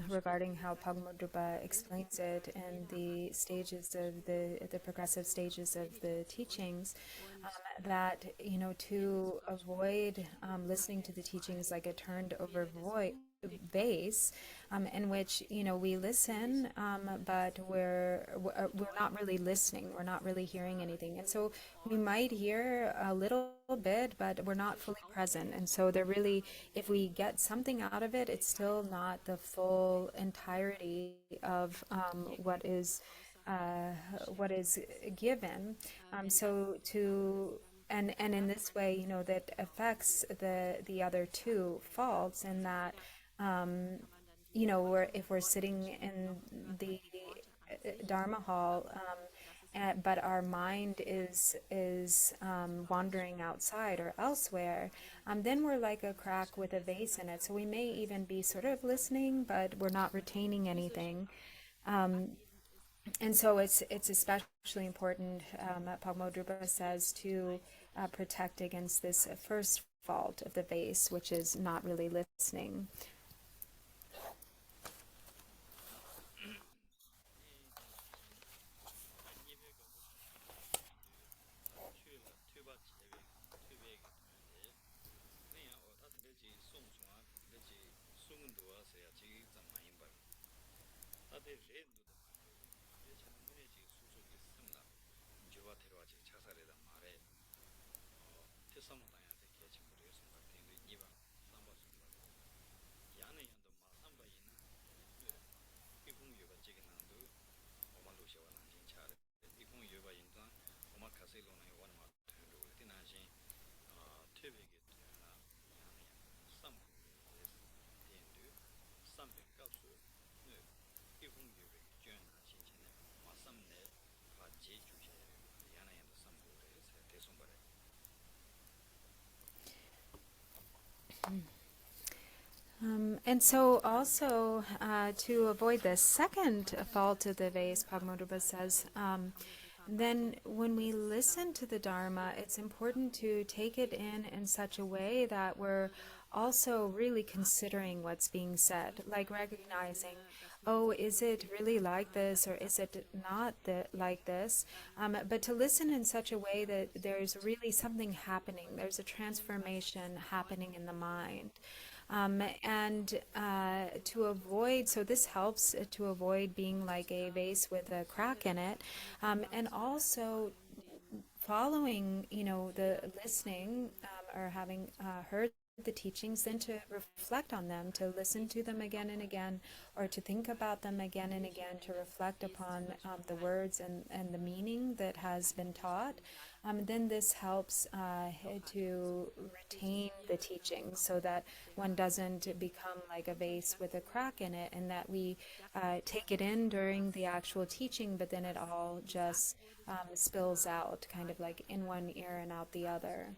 Speaker 3: regarding how Pagmodrupa explains it in the stages of the progressive stages of the teachings, that, to avoid listening to the teachings like a turned over vase, in which we listen, but we're not really listening, we're not really hearing anything, and so we might hear a little bit, but we're not fully present. And so they're really, if we get something out of it, it's still not the full entirety of what is given. So to and in this way, that affects the other two faults, in that if we're sitting in the Dharma hall, but our mind is wandering outside or elsewhere, then we're like a crack with a vase in it. So we may even be sort of listening, but we're not retaining anything. And so it's especially important, Pagmodrupa says, to protect against this first fault of the vase, which is not really listening. And so also to avoid the second fault of the vase, Padma says, then when we listen to the Dharma, it's important to take it in such a way that we're also really considering what's being said, like recognizing, oh, is it really like this or is it not like this? But to listen in such a way that there's really something happening, there's a transformation happening in the mind. And to avoid, so this helps to avoid being like a vase with a crack in it, and also following, the listening or having heard the teachings, then to reflect on them, to listen to them again and again, or to think about them again and again, to reflect upon the words and the meaning that has been taught. Then this helps to retain the teachings so that one doesn't become like a vase with a crack in it, and that we take it in during the actual teaching, but then it all just spills out, kind of like in one ear and out the other.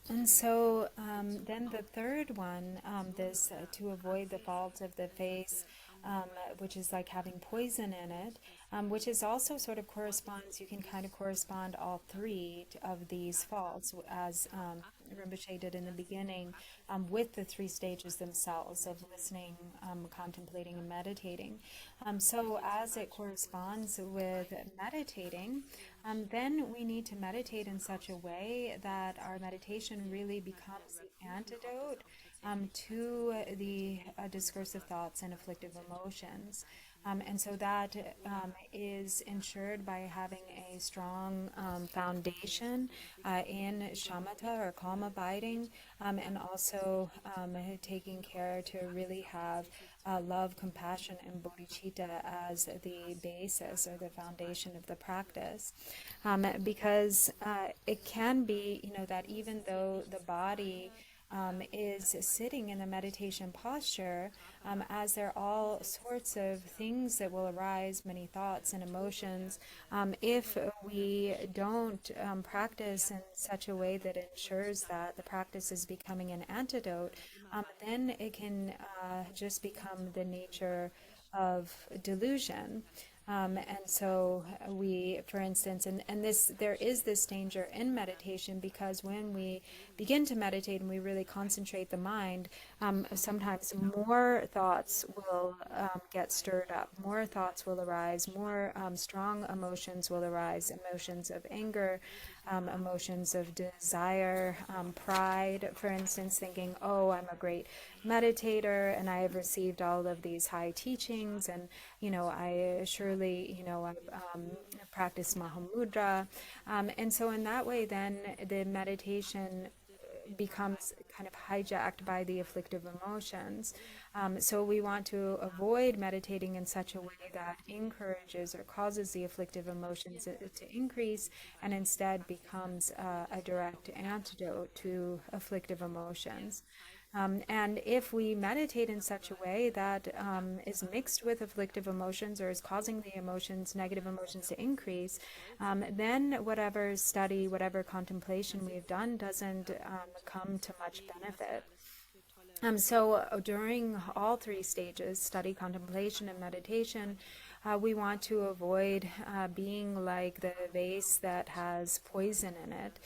Speaker 3: And so then the third one, this to avoid the fault of the face, which is like having poison in it, which is also sort of corresponds, you can kind of correspond all three of these faults, as Rinpoche did in the beginning, with the three stages themselves of listening, contemplating, and meditating. So as it corresponds with meditating, then we need to meditate in such a way that our meditation really becomes the antidote to the discursive thoughts and afflictive emotions. And so that is ensured by having a strong foundation in shamatha, or calm abiding, and also taking care to really have love, compassion, and bodhicitta as the basis or the foundation of the practice. Because it can be, that even though the body is sitting in the meditation posture, as there are all sorts of things that will arise, many thoughts and emotions, if we don't practice in such a way that ensures that the practice is becoming an antidote, then it can just become the nature of delusion. And so we, for instance, and this, there is this danger in meditation, because when we begin to meditate and we really concentrate the mind, sometimes more thoughts will get stirred up, more thoughts will arise, more strong emotions will arise, emotions of anger, emotions of desire, pride, for instance, thinking, oh, I'm a great meditator and I have received all of these high teachings, and I surely I've practiced Mahamudra, and so in that way then the meditation becomes kind of hijacked by the afflictive emotions. So we want to avoid meditating in such a way that encourages or causes the afflictive emotions to increase, and instead becomes a direct antidote to afflictive emotions. And if we meditate in such a way that is mixed with afflictive emotions, or is causing the emotions, negative emotions, to increase, then whatever study, whatever contemplation we've done doesn't come to much benefit. So during all three stages, study, contemplation, and meditation, we want to avoid being like the vase that has poison in it,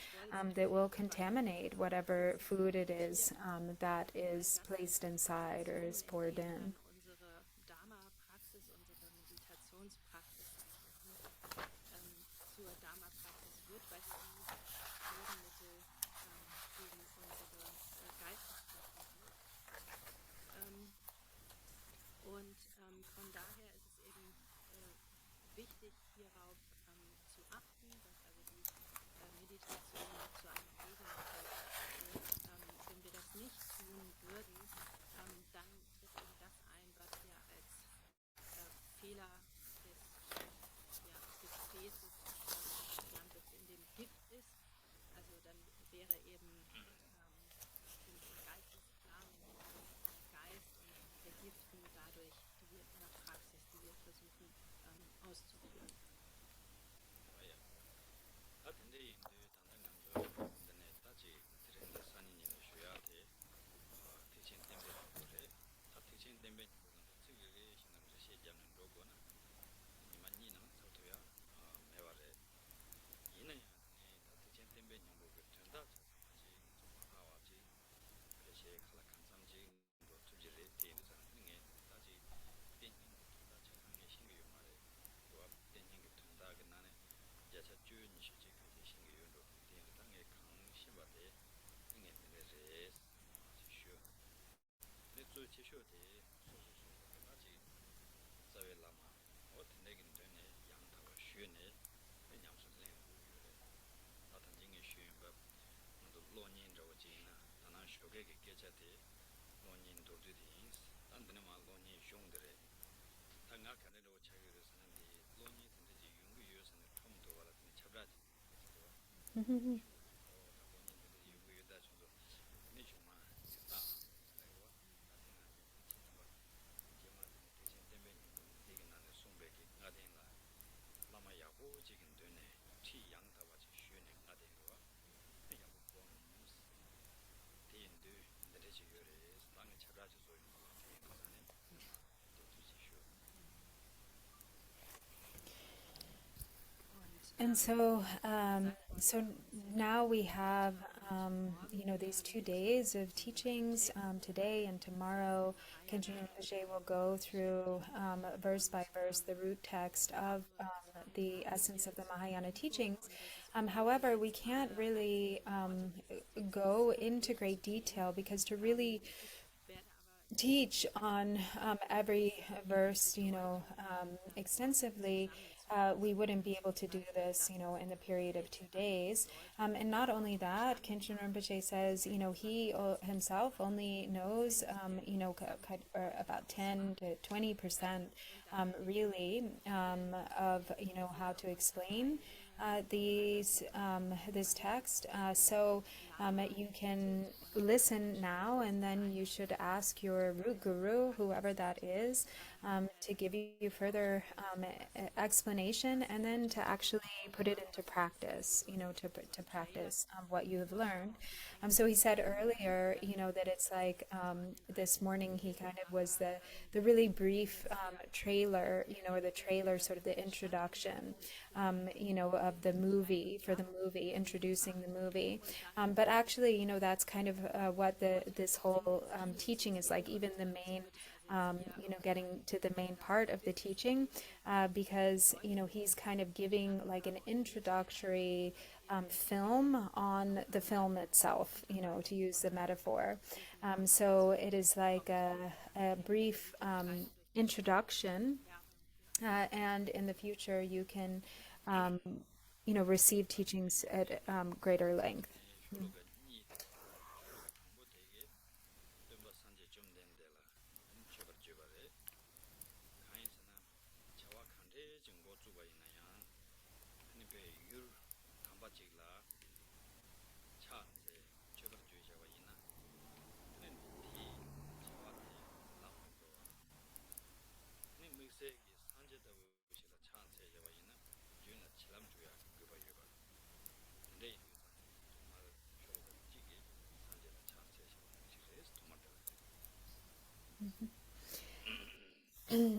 Speaker 3: that will contaminate whatever food it is that is placed inside or is poured in.
Speaker 4: Unsere Dharma-Praxis, unsere Meditationspraxis eigentlich zur Dharma-Praxis wird, weil sie Gegenmittel gegen unsere Geisteszustand wirkt. Und von daher ist es eben wichtig, hierauf zu achten, dass also die Meditation zu einem Gegenmittel wird. Wenn wir das nicht tun würden, dann tritt eben das ein, was wir als Fehler des Gefäßes genannt wird, in dem Gift ist. Also dann wäre eben im Geistesplan, im Geist und vergiften dadurch die Praxis, die wir versuchen auszuführen.
Speaker 3: And so, so now we have, these 2 days of teachings. Today and tomorrow, Khenczen Rinpoche will go through verse by verse the root text of the essence of the Mahayana teachings. However, we can't really go into great detail, because to really teach on every verse, extensively, we wouldn't be able to do this, in the period of 2 days. And not only that, Khenczen Rinpoche says, he himself only knows, about 10 to 20%, really, of, how to explain this text. So you can listen now, and then you should ask your root guru, whoever that is, to give you further explanation, and then to actually put it into practice, to practice what you have learned. So he said earlier, that it's like this morning he kind of was the really brief trailer trailer, or the trailer, sort of the introduction, of the movie, for the movie, introducing the movie. But actually, that's kind of what this whole teaching is like, even the main, getting to the main part of the teaching, because, he's kind of giving like an introductory film on the film itself, to use the metaphor. So it is like a brief introduction, and in the future you can, receive teachings at greater length.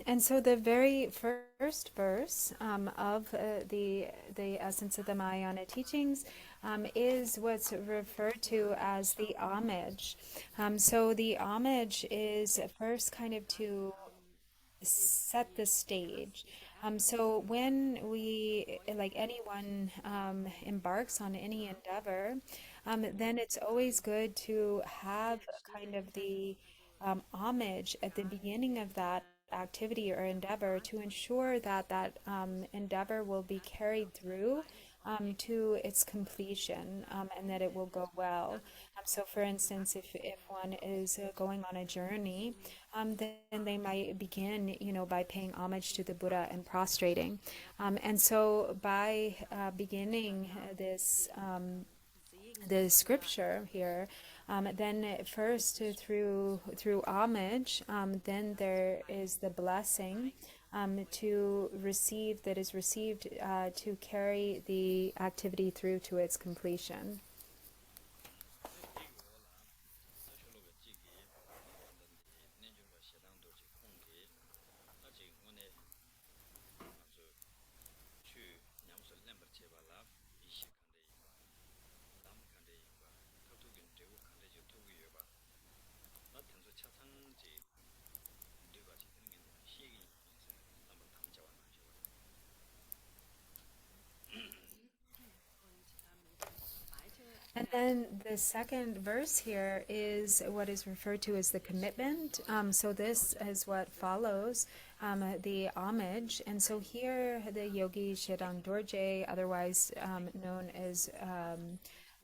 Speaker 3: And so the very first verse of the essence of the Mahayana teachings is what's referred to as the homage. So the homage is first kind of to set the stage. So when we, like anyone embarks on any endeavor, then it's always good to have kind of the homage at the beginning of that activity or endeavor, to ensure that that endeavor will be carried through to its completion, and that it will go well. So for instance, if one is going on a journey, then they might begin, by paying homage to the Buddha and prostrating. And so by beginning this the scripture here, then first through homage, then there is the blessing to receive, that is received to carry the activity through to its completion. And then the second verse here is what is referred to as the commitment. So this is what follows the homage. And so here the yogi Shirang Dorje, otherwise known as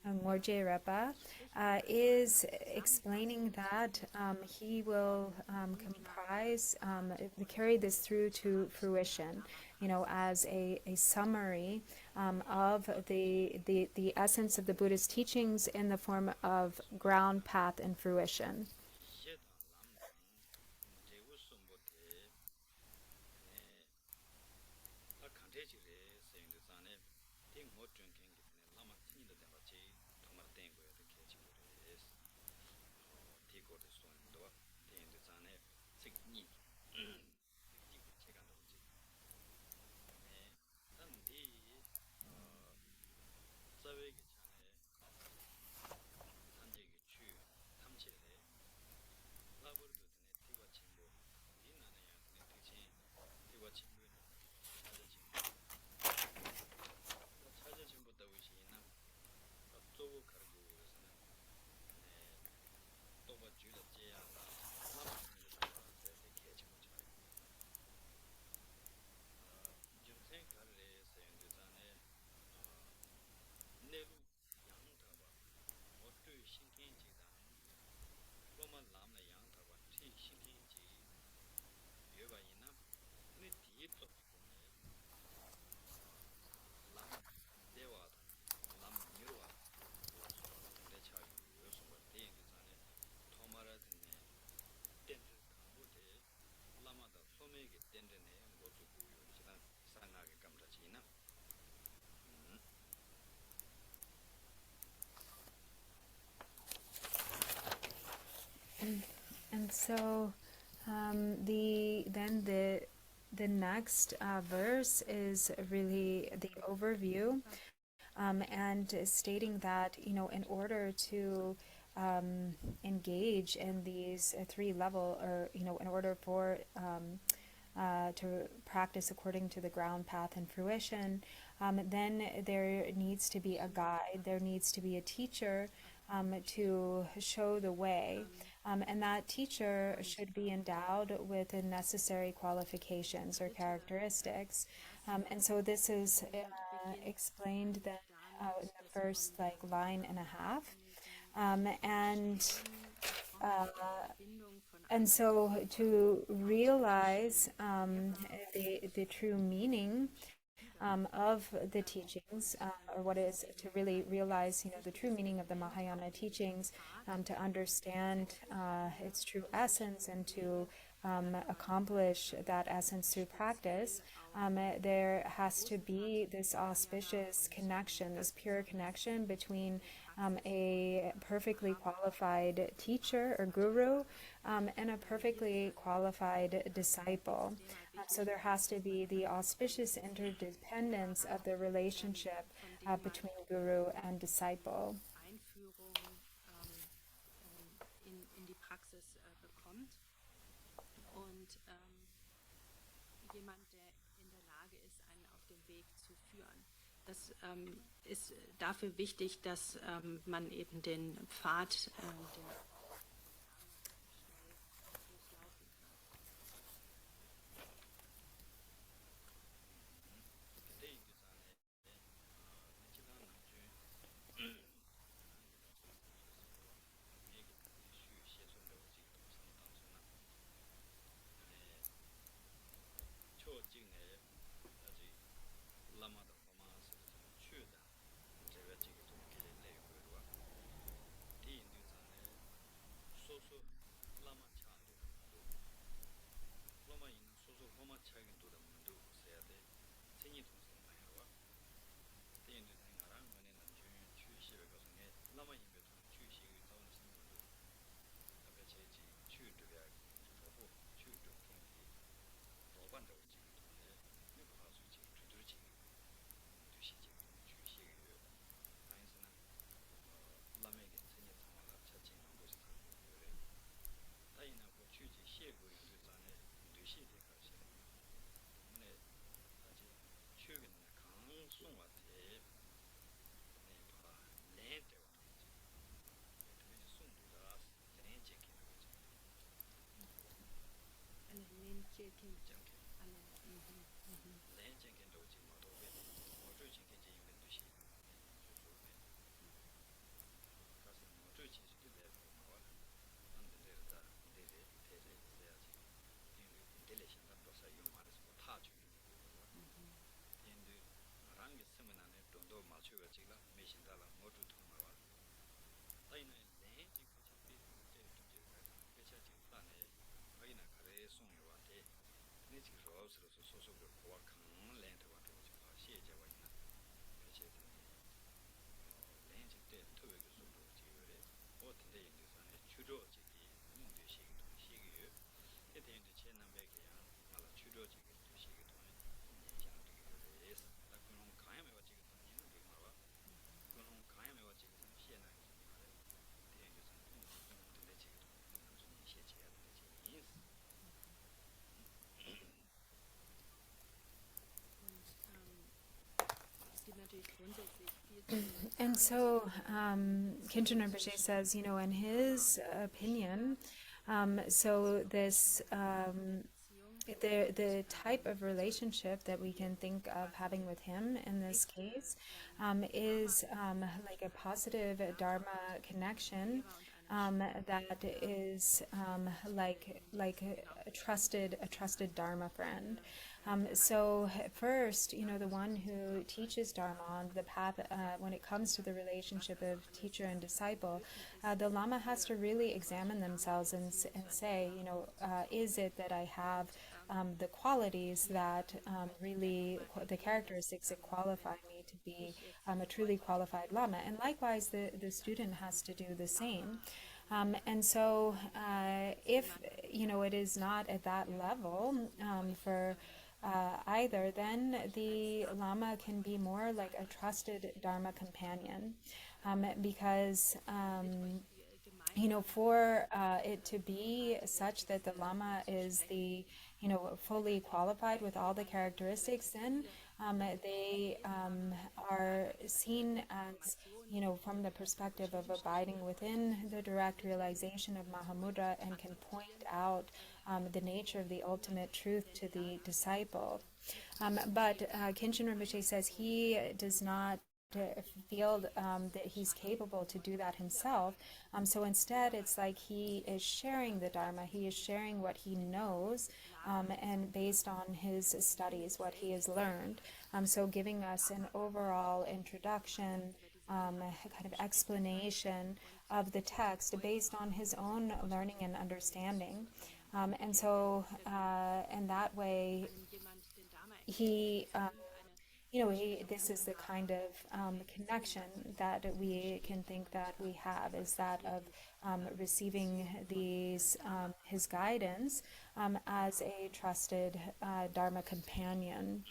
Speaker 3: Ngorje Repa, is explaining that he will carry this through to fruition, as a summary of the essence of the Buddhist teachings in the form of ground, path, and fruition. And so the the next verse is really the overview, and stating that, in order to engage in these three level, or, in order for to practice according to the ground path and fruition, then there needs to be a guide, there needs to be a teacher to show the way. And that teacher should be endowed with the necessary qualifications or characteristics. And so this is explained then in the first line and a half. And so to realize the true meaning of the teachings, or what is to really realize, the true meaning of the Mahayana teachings, to understand its true essence and to accomplish that essence through practice, there has to be this auspicious connection, this pure connection between a perfectly qualified teacher or guru and a perfectly qualified disciple. So there has to be the auspicious interdependence of the relationship between guru and disciple.
Speaker 4: Einführung in die Praxis bekommt und jemand, der in der Lage ist, einen auf dem Weg zu führen. Das ist dafür wichtig, dass man eben den Pfad,
Speaker 3: And so Khenczen Rinpoche says, in his opinion, so this the type of relationship that we can think of having with him in this case is like a positive Dharma connection that is like a trusted Dharma friend. So first, the one who teaches Dharma on the path, when it comes to the relationship of teacher and disciple, the Lama has to really examine themselves and say, is it that I have the qualities that really, the characteristics that qualify me to be a truly qualified Lama? And likewise, the student has to do the same. And so if, it is not at that level for either, then the Lama can be more like a trusted Dharma companion, because for it to be such that the Lama is the, fully qualified with all the characteristics, then they are seen as, from the perspective of abiding within the direct realization of Mahamudra and can point out the nature of the ultimate truth to the disciple. But Khenczen Rinpoche says he does not feel that he's capable to do that himself. So instead, it's like he is sharing the Dharma, he is sharing what he knows, and based on his studies, what he has learned. So giving us an overall introduction, kind of explanation of the text based on his own learning and understanding. And so, in that way, he this is the kind of connection that we can think that we have, is that of receiving these his guidance as a trusted Dharma companion.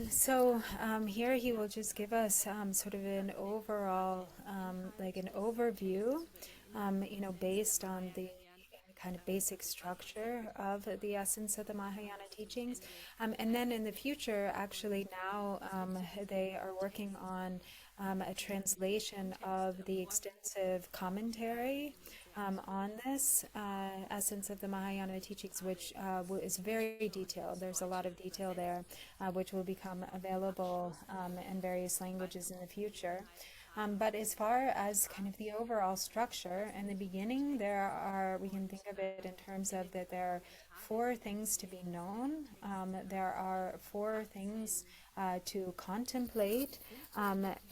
Speaker 3: So here he will just give us sort of an overall, like an overview, based on the kind of basic structure of the essence of the Mahayana teachings. And then in the future, actually now they are working on a translation of the extensive commentary on this essence of the Mahayana teachings, which is very detailed. There's a lot of detail there, which will become available in various languages in the future. But as far as kind of the overall structure, in the beginning, we can think of it in terms of that there are 4 things to be known. There are 4 things to contemplate.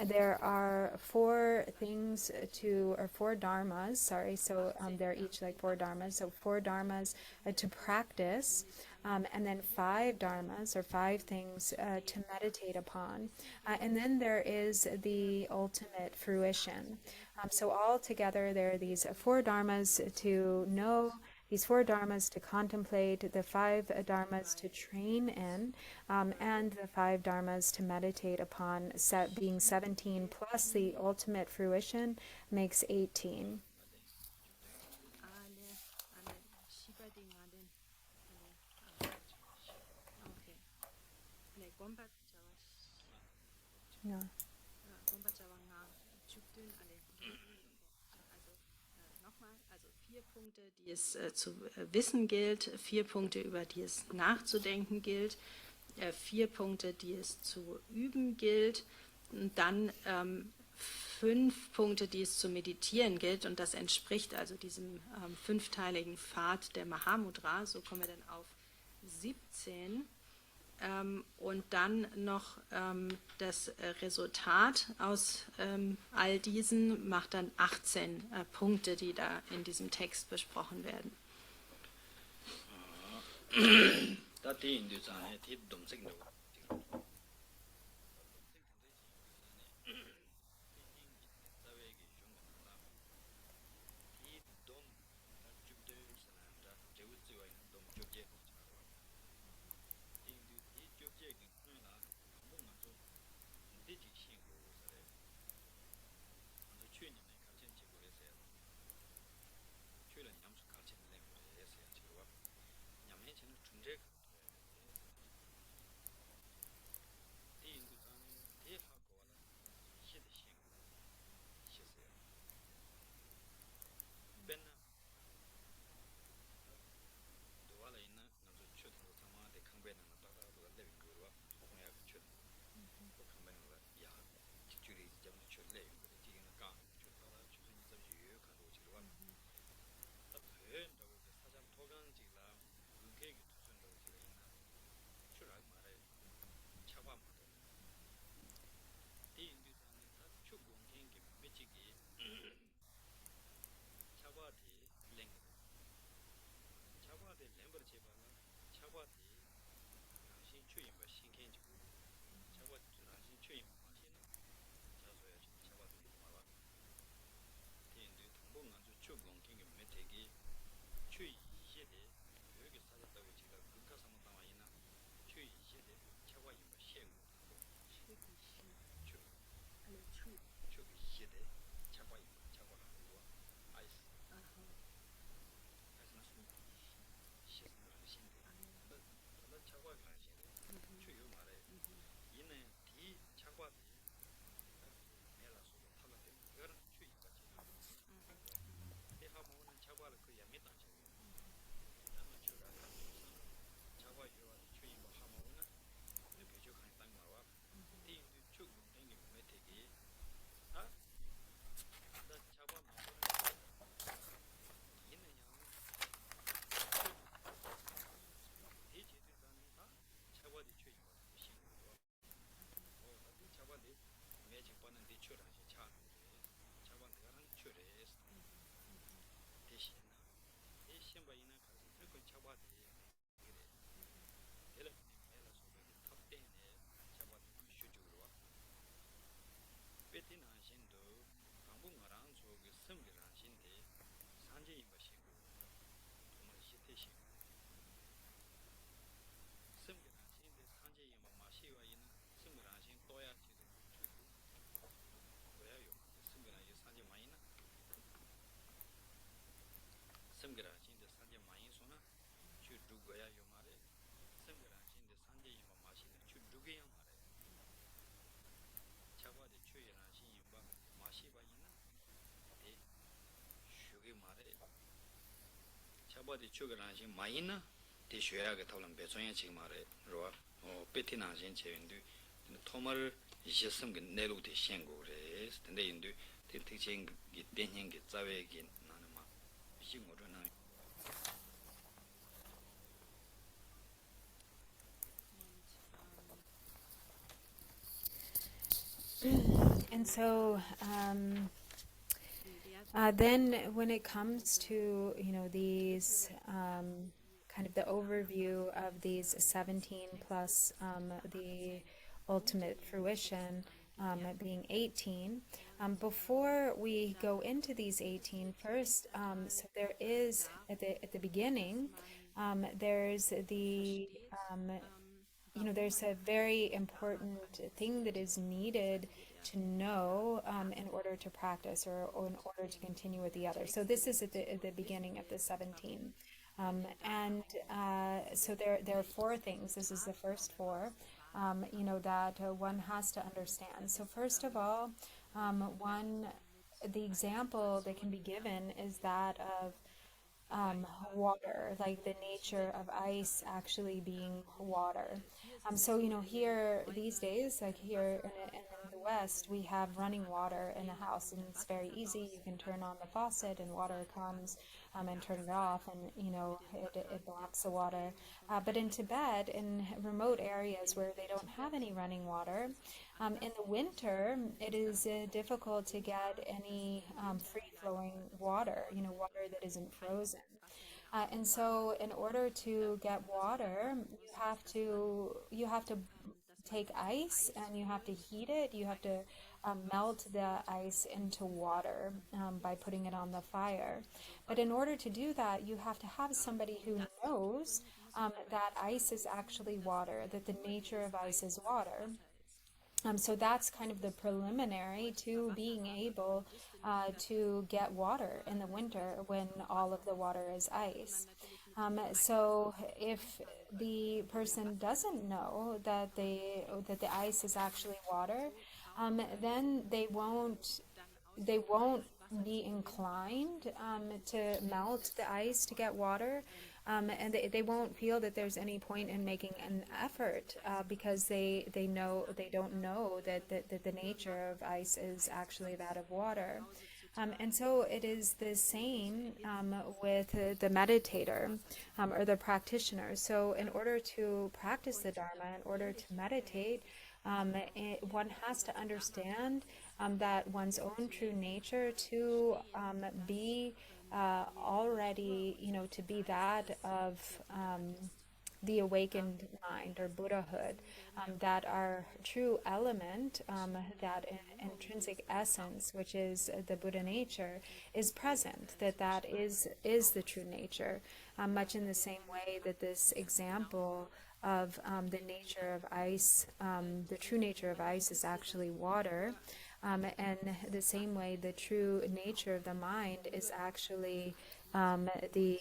Speaker 3: There are 4 things or 4 dharmas, so they're each like 4 dharmas. So 4 dharmas to practice. And then 5 dharmas, or 5 things to meditate upon. And then there is the ultimate fruition. So all together there are these 4 dharmas to know, these 4 dharmas to contemplate, the 5 dharmas to train in, and the 5 dharmas to meditate upon, being 17 plus the ultimate fruition makes 18. Ja.
Speaker 4: Also 4 Punkte, die es zu wissen gilt, 4 Punkte, über die es nachzudenken gilt, 4 Punkte, die es zu üben gilt, und dann 5 Punkte, die es zu meditieren gilt, und das entspricht also diesem 5-teiligen Pfad der Mahamudra. So kommen wir dann auf 17. Und dann noch das Resultat aus all diesen macht dann 18 Punkte, die da in diesem Text besprochen werden.
Speaker 2: 디 인도 자네 디 domsekno chabaadi chukarangshing maayina di shuyaga tablan bechonya chigmaare rwa peti nangshin che yindu tomar ishisamga nelu di shengu res tanda yindu tikchengi tenhengi zawegi nanama bishi ngoto nang
Speaker 3: And so then when it comes to, these kind of the overview of these 17 plus the ultimate fruition being 18, before we go into these 18 first, so there is at the beginning, there's the there's a very important thing that is needed to know in order to practice or in order to continue with the other. So this is at the beginning of the 17. So there are four things. This is the first four, that one has to understand. So first of all, the example that can be given is that of water, like the nature of ice actually being water. So here these days, like here in the West, we have running water in the house, and it's very easy. You can turn on the faucet, and water comes, and turn it off, and it blocks the water. But in Tibet, in remote areas where they don't have any running water, in the winter, it is difficult to get any free-flowing water, water that isn't frozen. And so in order to get water, you have to take ice and you have to heat it. You have to melt the ice into water by putting it on the fire. But in order to do that, you have to have somebody who knows that ice is actually water, that the nature of ice is water. So that's kind of the preliminary to being able to get water in the winter when all of the water is ice. So if the person doesn't know that the ice is actually water, then they won't be inclined to melt the ice to get water, and they won't feel that there's any point in making an effort because they don't know that the nature of ice is actually that of water. And so it is the same with the meditator or the practitioner. So in order to practice the Dharma, in order to meditate, one has to understand that one's own true nature to be already, to be that of the awakened mind or Buddhahood, that our true element, that intrinsic essence, which is the Buddha nature, is present, that is the true nature. Much in the same way that this example of the nature of ice, the true nature of ice is actually water, and the same way the true nature of the mind is actually the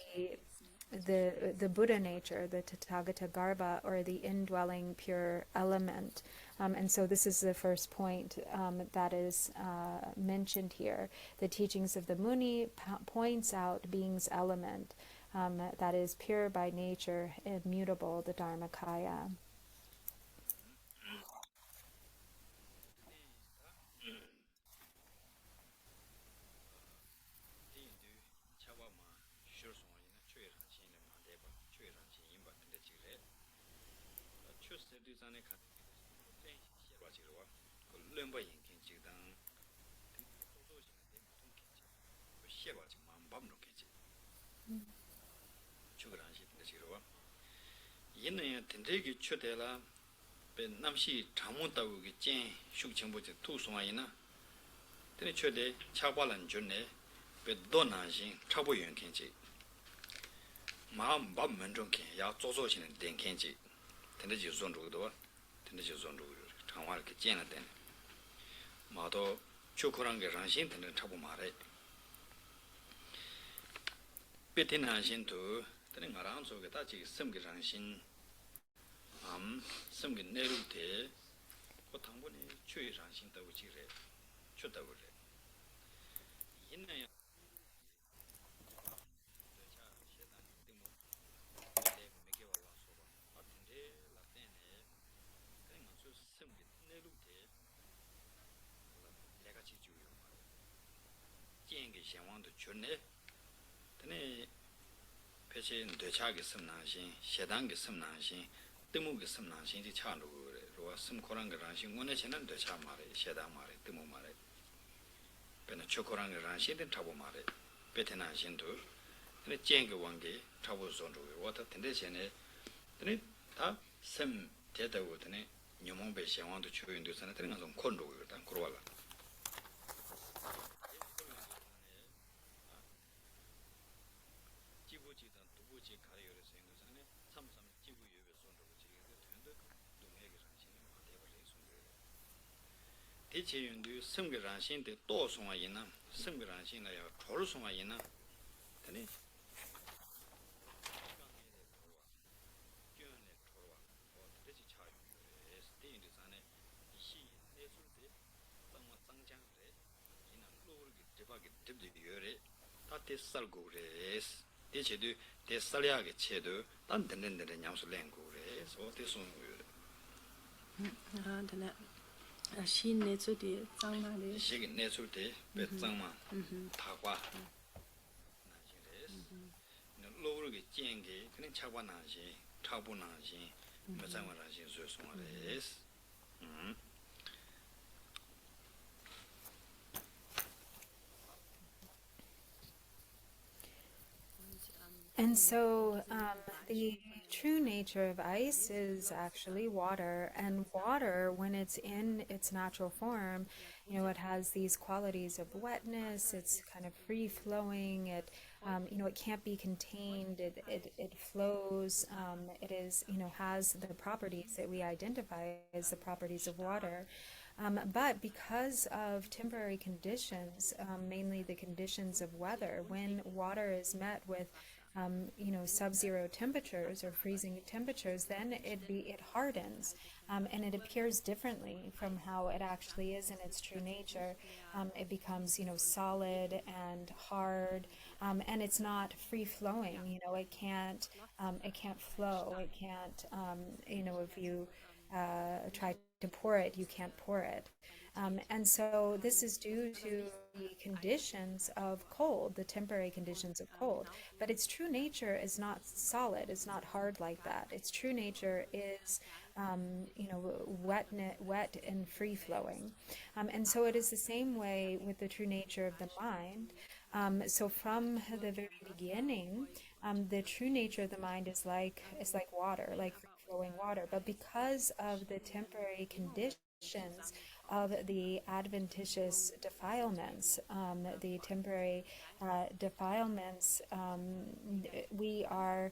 Speaker 3: Buddha nature, the Tathagata Garbha, or the indwelling pure element. And so this is the first point that is mentioned here. The teachings of the Muni points out being's element, that is pure by nature, immutable, the Dharmakaya.
Speaker 2: 얘는 텐데기 추대라 배 남시 장문다고 겐 숙청부지 투송아이나 근데 최대 차발은 준네 배 도나신 차보연 겐지 마음 밤면 좀게 야 조조시는 된 겐지 텐데지 존주도 텐데지 존주 장화를 게 젠을 된 마도 추코란 게 ran신 텐데 차보 말해 베테나신도 tene ngarang soge ta chi semge rangshin semge neru te ko thangbo ne chui rangshin ta uchi re chu ta re yinna ya cha shedan timo le mege wala so ba atinde la tene tene ngaso semge neru te le ga chi ju yo ma jenge xianwang de chune tene pechen 되차게 섬나신 shedange 섬나신 뜨무게 섬나신 지 차로 로와 섬코란 거 라신 원에서는 되차 말에 shedan 말에 뜨무 말에 배나 초코란 거 라신 된 타보 말에 베테나신도 근데 쟁게 원게 타보 존로 와타 텐데션에 근데 다섬 대다고 되네 녀몽배 시왕도 추인도 선에 되는 건 콘로 일단 그러와라 대체윤도 성결한신데 또 송아이나 성결한신이야 조르 송아이나 되네 다테 살고레스 대체도 대살야게 체도 단 듣는데 냠수 랭고레스 어때 송고레
Speaker 5: dana shin ne chu di changma le
Speaker 2: 시기 내줄 때 배짱만 타과 로르게 쟁게 그냥 차과나지 차보나지 매장와라지 소송하레스
Speaker 3: And so the true nature of ice is actually water, and water, when it's in its natural form, it has these qualities of wetness. It's kind of free flowing. It can't be contained. It flows. It is, has the properties that we identify as the properties of water. But because of temporary conditions, mainly the conditions of weather, when water is met with sub-zero temperatures or freezing temperatures, then it hardens, and it appears differently from how it actually is in its true nature. It becomes, solid and hard, and it's not free flowing. It can't flow. It can't, if you try to pour it, you can't pour it. And so this is due to the conditions of cold, the temporary conditions of cold. But its true nature is not solid, it's not hard like that. Its true nature is, wet and free flowing. And so it is the same way with the true nature of the mind. So from the very beginning, the true nature of the mind is like water, like free flowing water. But because of the temporary conditions of the adventitious defilements, the temporary defilements, we are,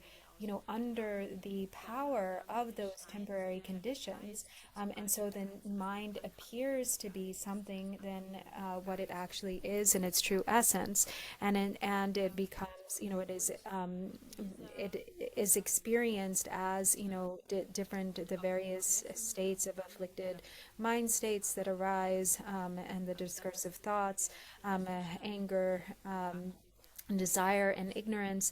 Speaker 3: under the power of those temporary conditions, and so the mind appears to be something than what it actually is in its true essence, and it becomes, it is experienced as, different, the various states of afflicted mind states that arise, and the discursive thoughts, anger, desire and ignorance,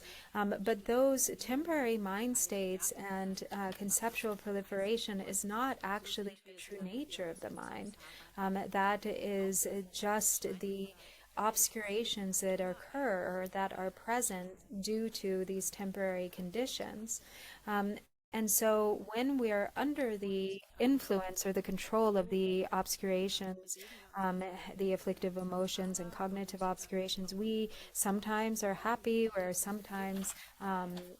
Speaker 3: but those temporary mind states and conceptual proliferation is not actually the true nature of the mind. That is just the obscurations that occur or that are present due to these temporary conditions. And so when we are under the influence or the control of the obscurations, the afflictive emotions and cognitive obscurations, we sometimes are happy, we're sometimes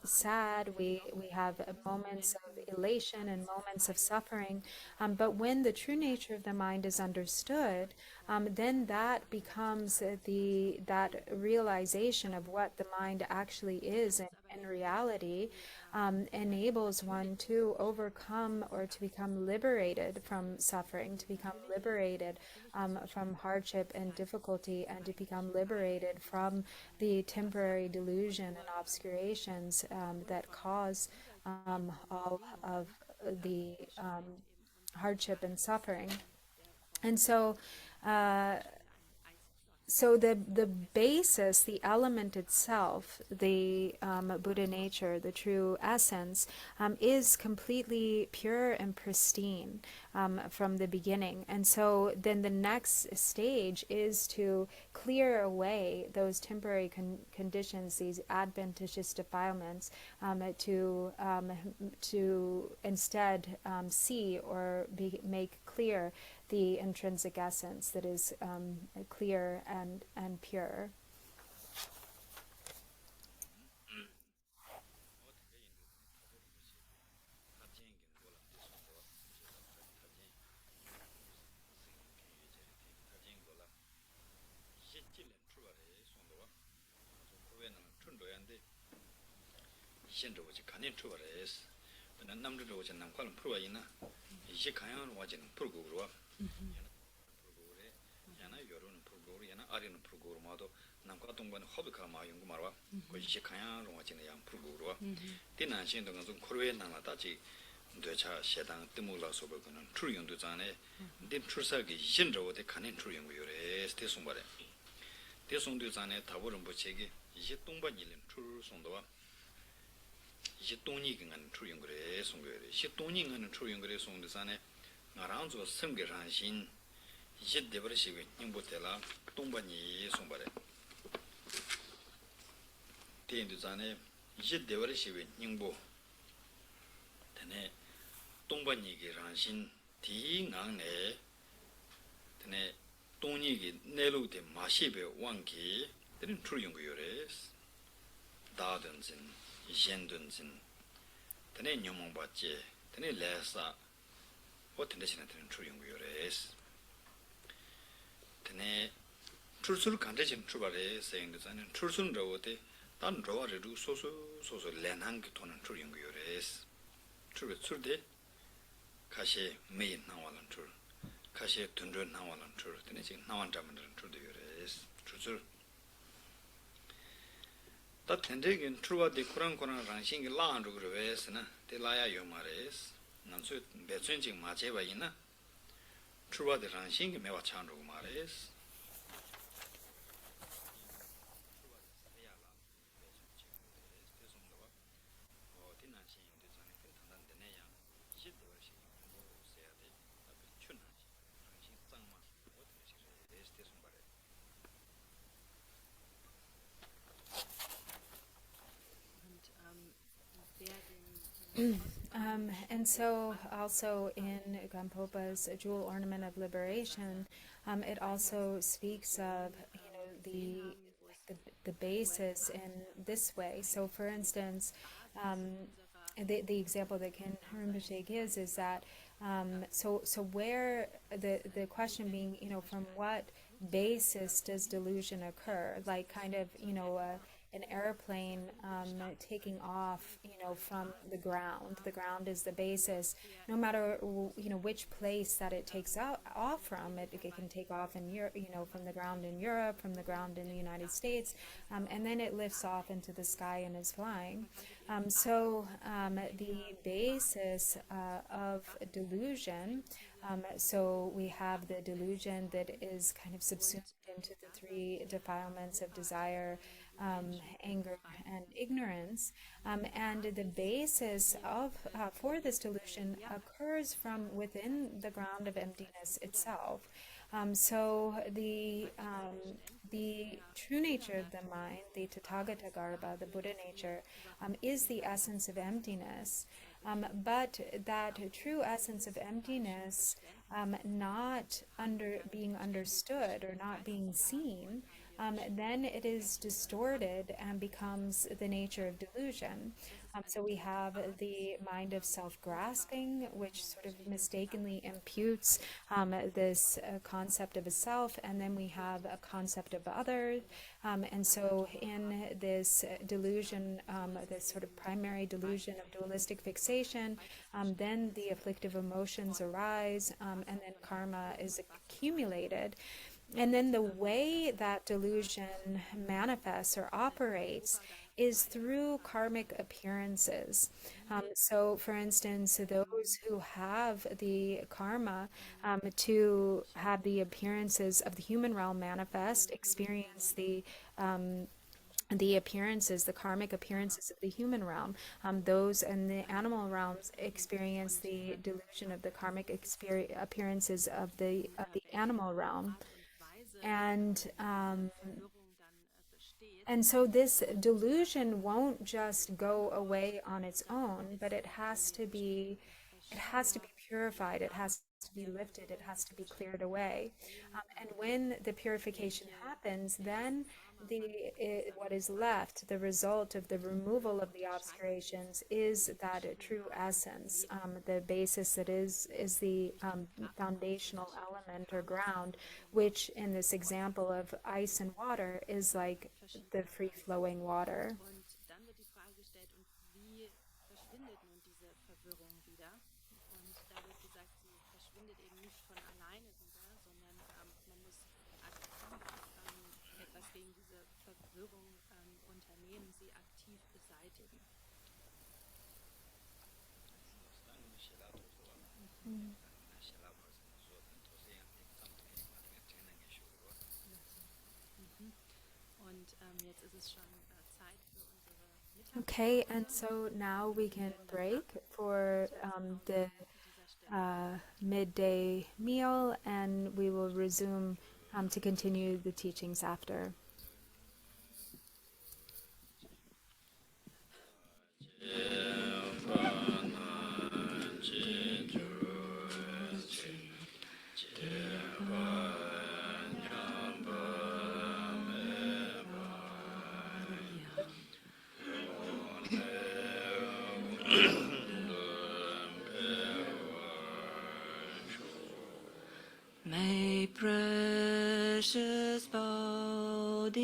Speaker 3: sad, we have moments of elation and moments of suffering. But when the true nature of the mind is understood, then that becomes that realization of what the mind actually is in reality, enables one to overcome or to become liberated from suffering, to become liberated from hardship and difficulty, and to become liberated from the temporary delusion and obscurations that cause all of the hardship and suffering. And so, the basis, the element itself, the Buddha nature, the true essence, is completely pure and pristine from the beginning. And so then the next stage is to clear away those temporary conditions, these adventitious defilements, to instead see or make clear the intrinsic essence that is clear and pure.
Speaker 2: 되차 세당 때문에 소버거는 출연도 전에 된 출사기 신저오데 가는 출연고요래 스테송바래 대송도 전에 다보름 부책이 이제 동반일은 출송도와 이제 동니경은 출연거래 송거래 시 동니경은 출연거래 송도 전에 나랑조 성계란신 이제 데버시고 님보텔라 동반이 송바래 대인도 전에 이제 데버시고 님보 되네 동반이기 란신 디강네 드네 동니기 내로데 마시베 왕기 드는 출연고요레스 다든진 옌든진 tene nyomong bache tene lesa o tene sina tene chuyungu yores tene chursul kante chin chubare saying zane chursun rawote dan rawa redu soso lenhang tonan chuyungu yores churbe churde kashe mei nawalan chur kashe tundro nawalan chur tene chin nawan jamandaran churde yores chursul 다 텐데긴 추가디 쿠랑쿠랑 랑싱기 라한로 그러베스나 데라야 요마레스 난수 배춘직 마제바이나 추가디 랑싱기 메와 찬로 마레스
Speaker 3: And so also in Gampopa's Jewel Ornament of Liberation, it also speaks of, the basis in this way. So for instance, the example that Rinpoche gives is that, so where the question being, from what basis does delusion occur? Like kind of, an airplane taking off, from the ground. The ground is the basis. No matter, which place that it takes off from, it can take off in Europe, from the ground in Europe, from the ground in the United States, and then it lifts off into the sky and is flying. So the basis of delusion, so we have the delusion that is kind of subsumed into the three defilements of desire, anger, and ignorance, and the basis of for this delusion occurs from within the ground of emptiness itself. So the true nature of the mind, the Tathagata Garbha, the Buddha nature, is the essence of emptiness. But that true essence of emptiness, not being understood or not being seen, then it is distorted and becomes the nature of delusion. So we have the mind of self-grasping, which sort of mistakenly imputes this concept of a self, and then we have a concept of other. And so in this delusion, this sort of primary delusion of dualistic fixation, then the afflictive emotions arise, and then karma is accumulated. And then the way that delusion manifests or operates is through karmic appearances. So, for instance, those who have the karma to have the appearances of the human realm manifest, experience the appearances, the karmic appearances of the human realm. Those in the animal realms experience the delusion of the karmic appearances of the animal realm. And so this delusion won't just go away on its own, but it has to be purified, it has to be lifted, it has to be cleared away. And when the purification happens, then what is left, the result of the removal of the obscurations, is that true essence, the basis that is the foundational element or ground, which in this example of ice and water is like the free-flowing water.
Speaker 4: Unternehmen, sie aktiv beseitigen. Und jetzt ist es schon Zeit für unsere
Speaker 3: Okay, and so now we can break for the midday meal, and we will resume to continue the teachings after.
Speaker 8: precious bodhicitta,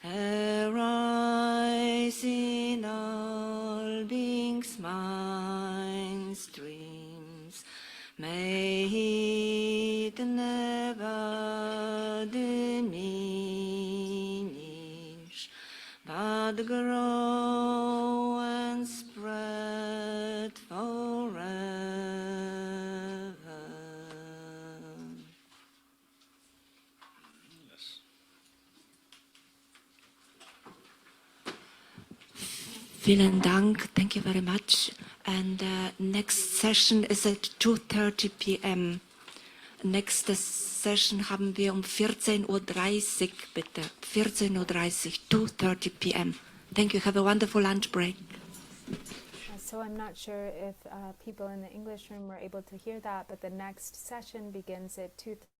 Speaker 8: arise in all beings' mind streams. May it never diminish, but grow and spread forever.
Speaker 2: Yes.
Speaker 8: Vielen Dank, thank you very much. And next session is at 2:30 p.m. Nächste Session haben wir 14:30 Uhr, bitte. 14:30 Uhr, 2:30 p.m. Thank you, have a wonderful lunch break.
Speaker 3: So I'm not sure if people in the English room were able to hear that, but the next session begins at 2:30.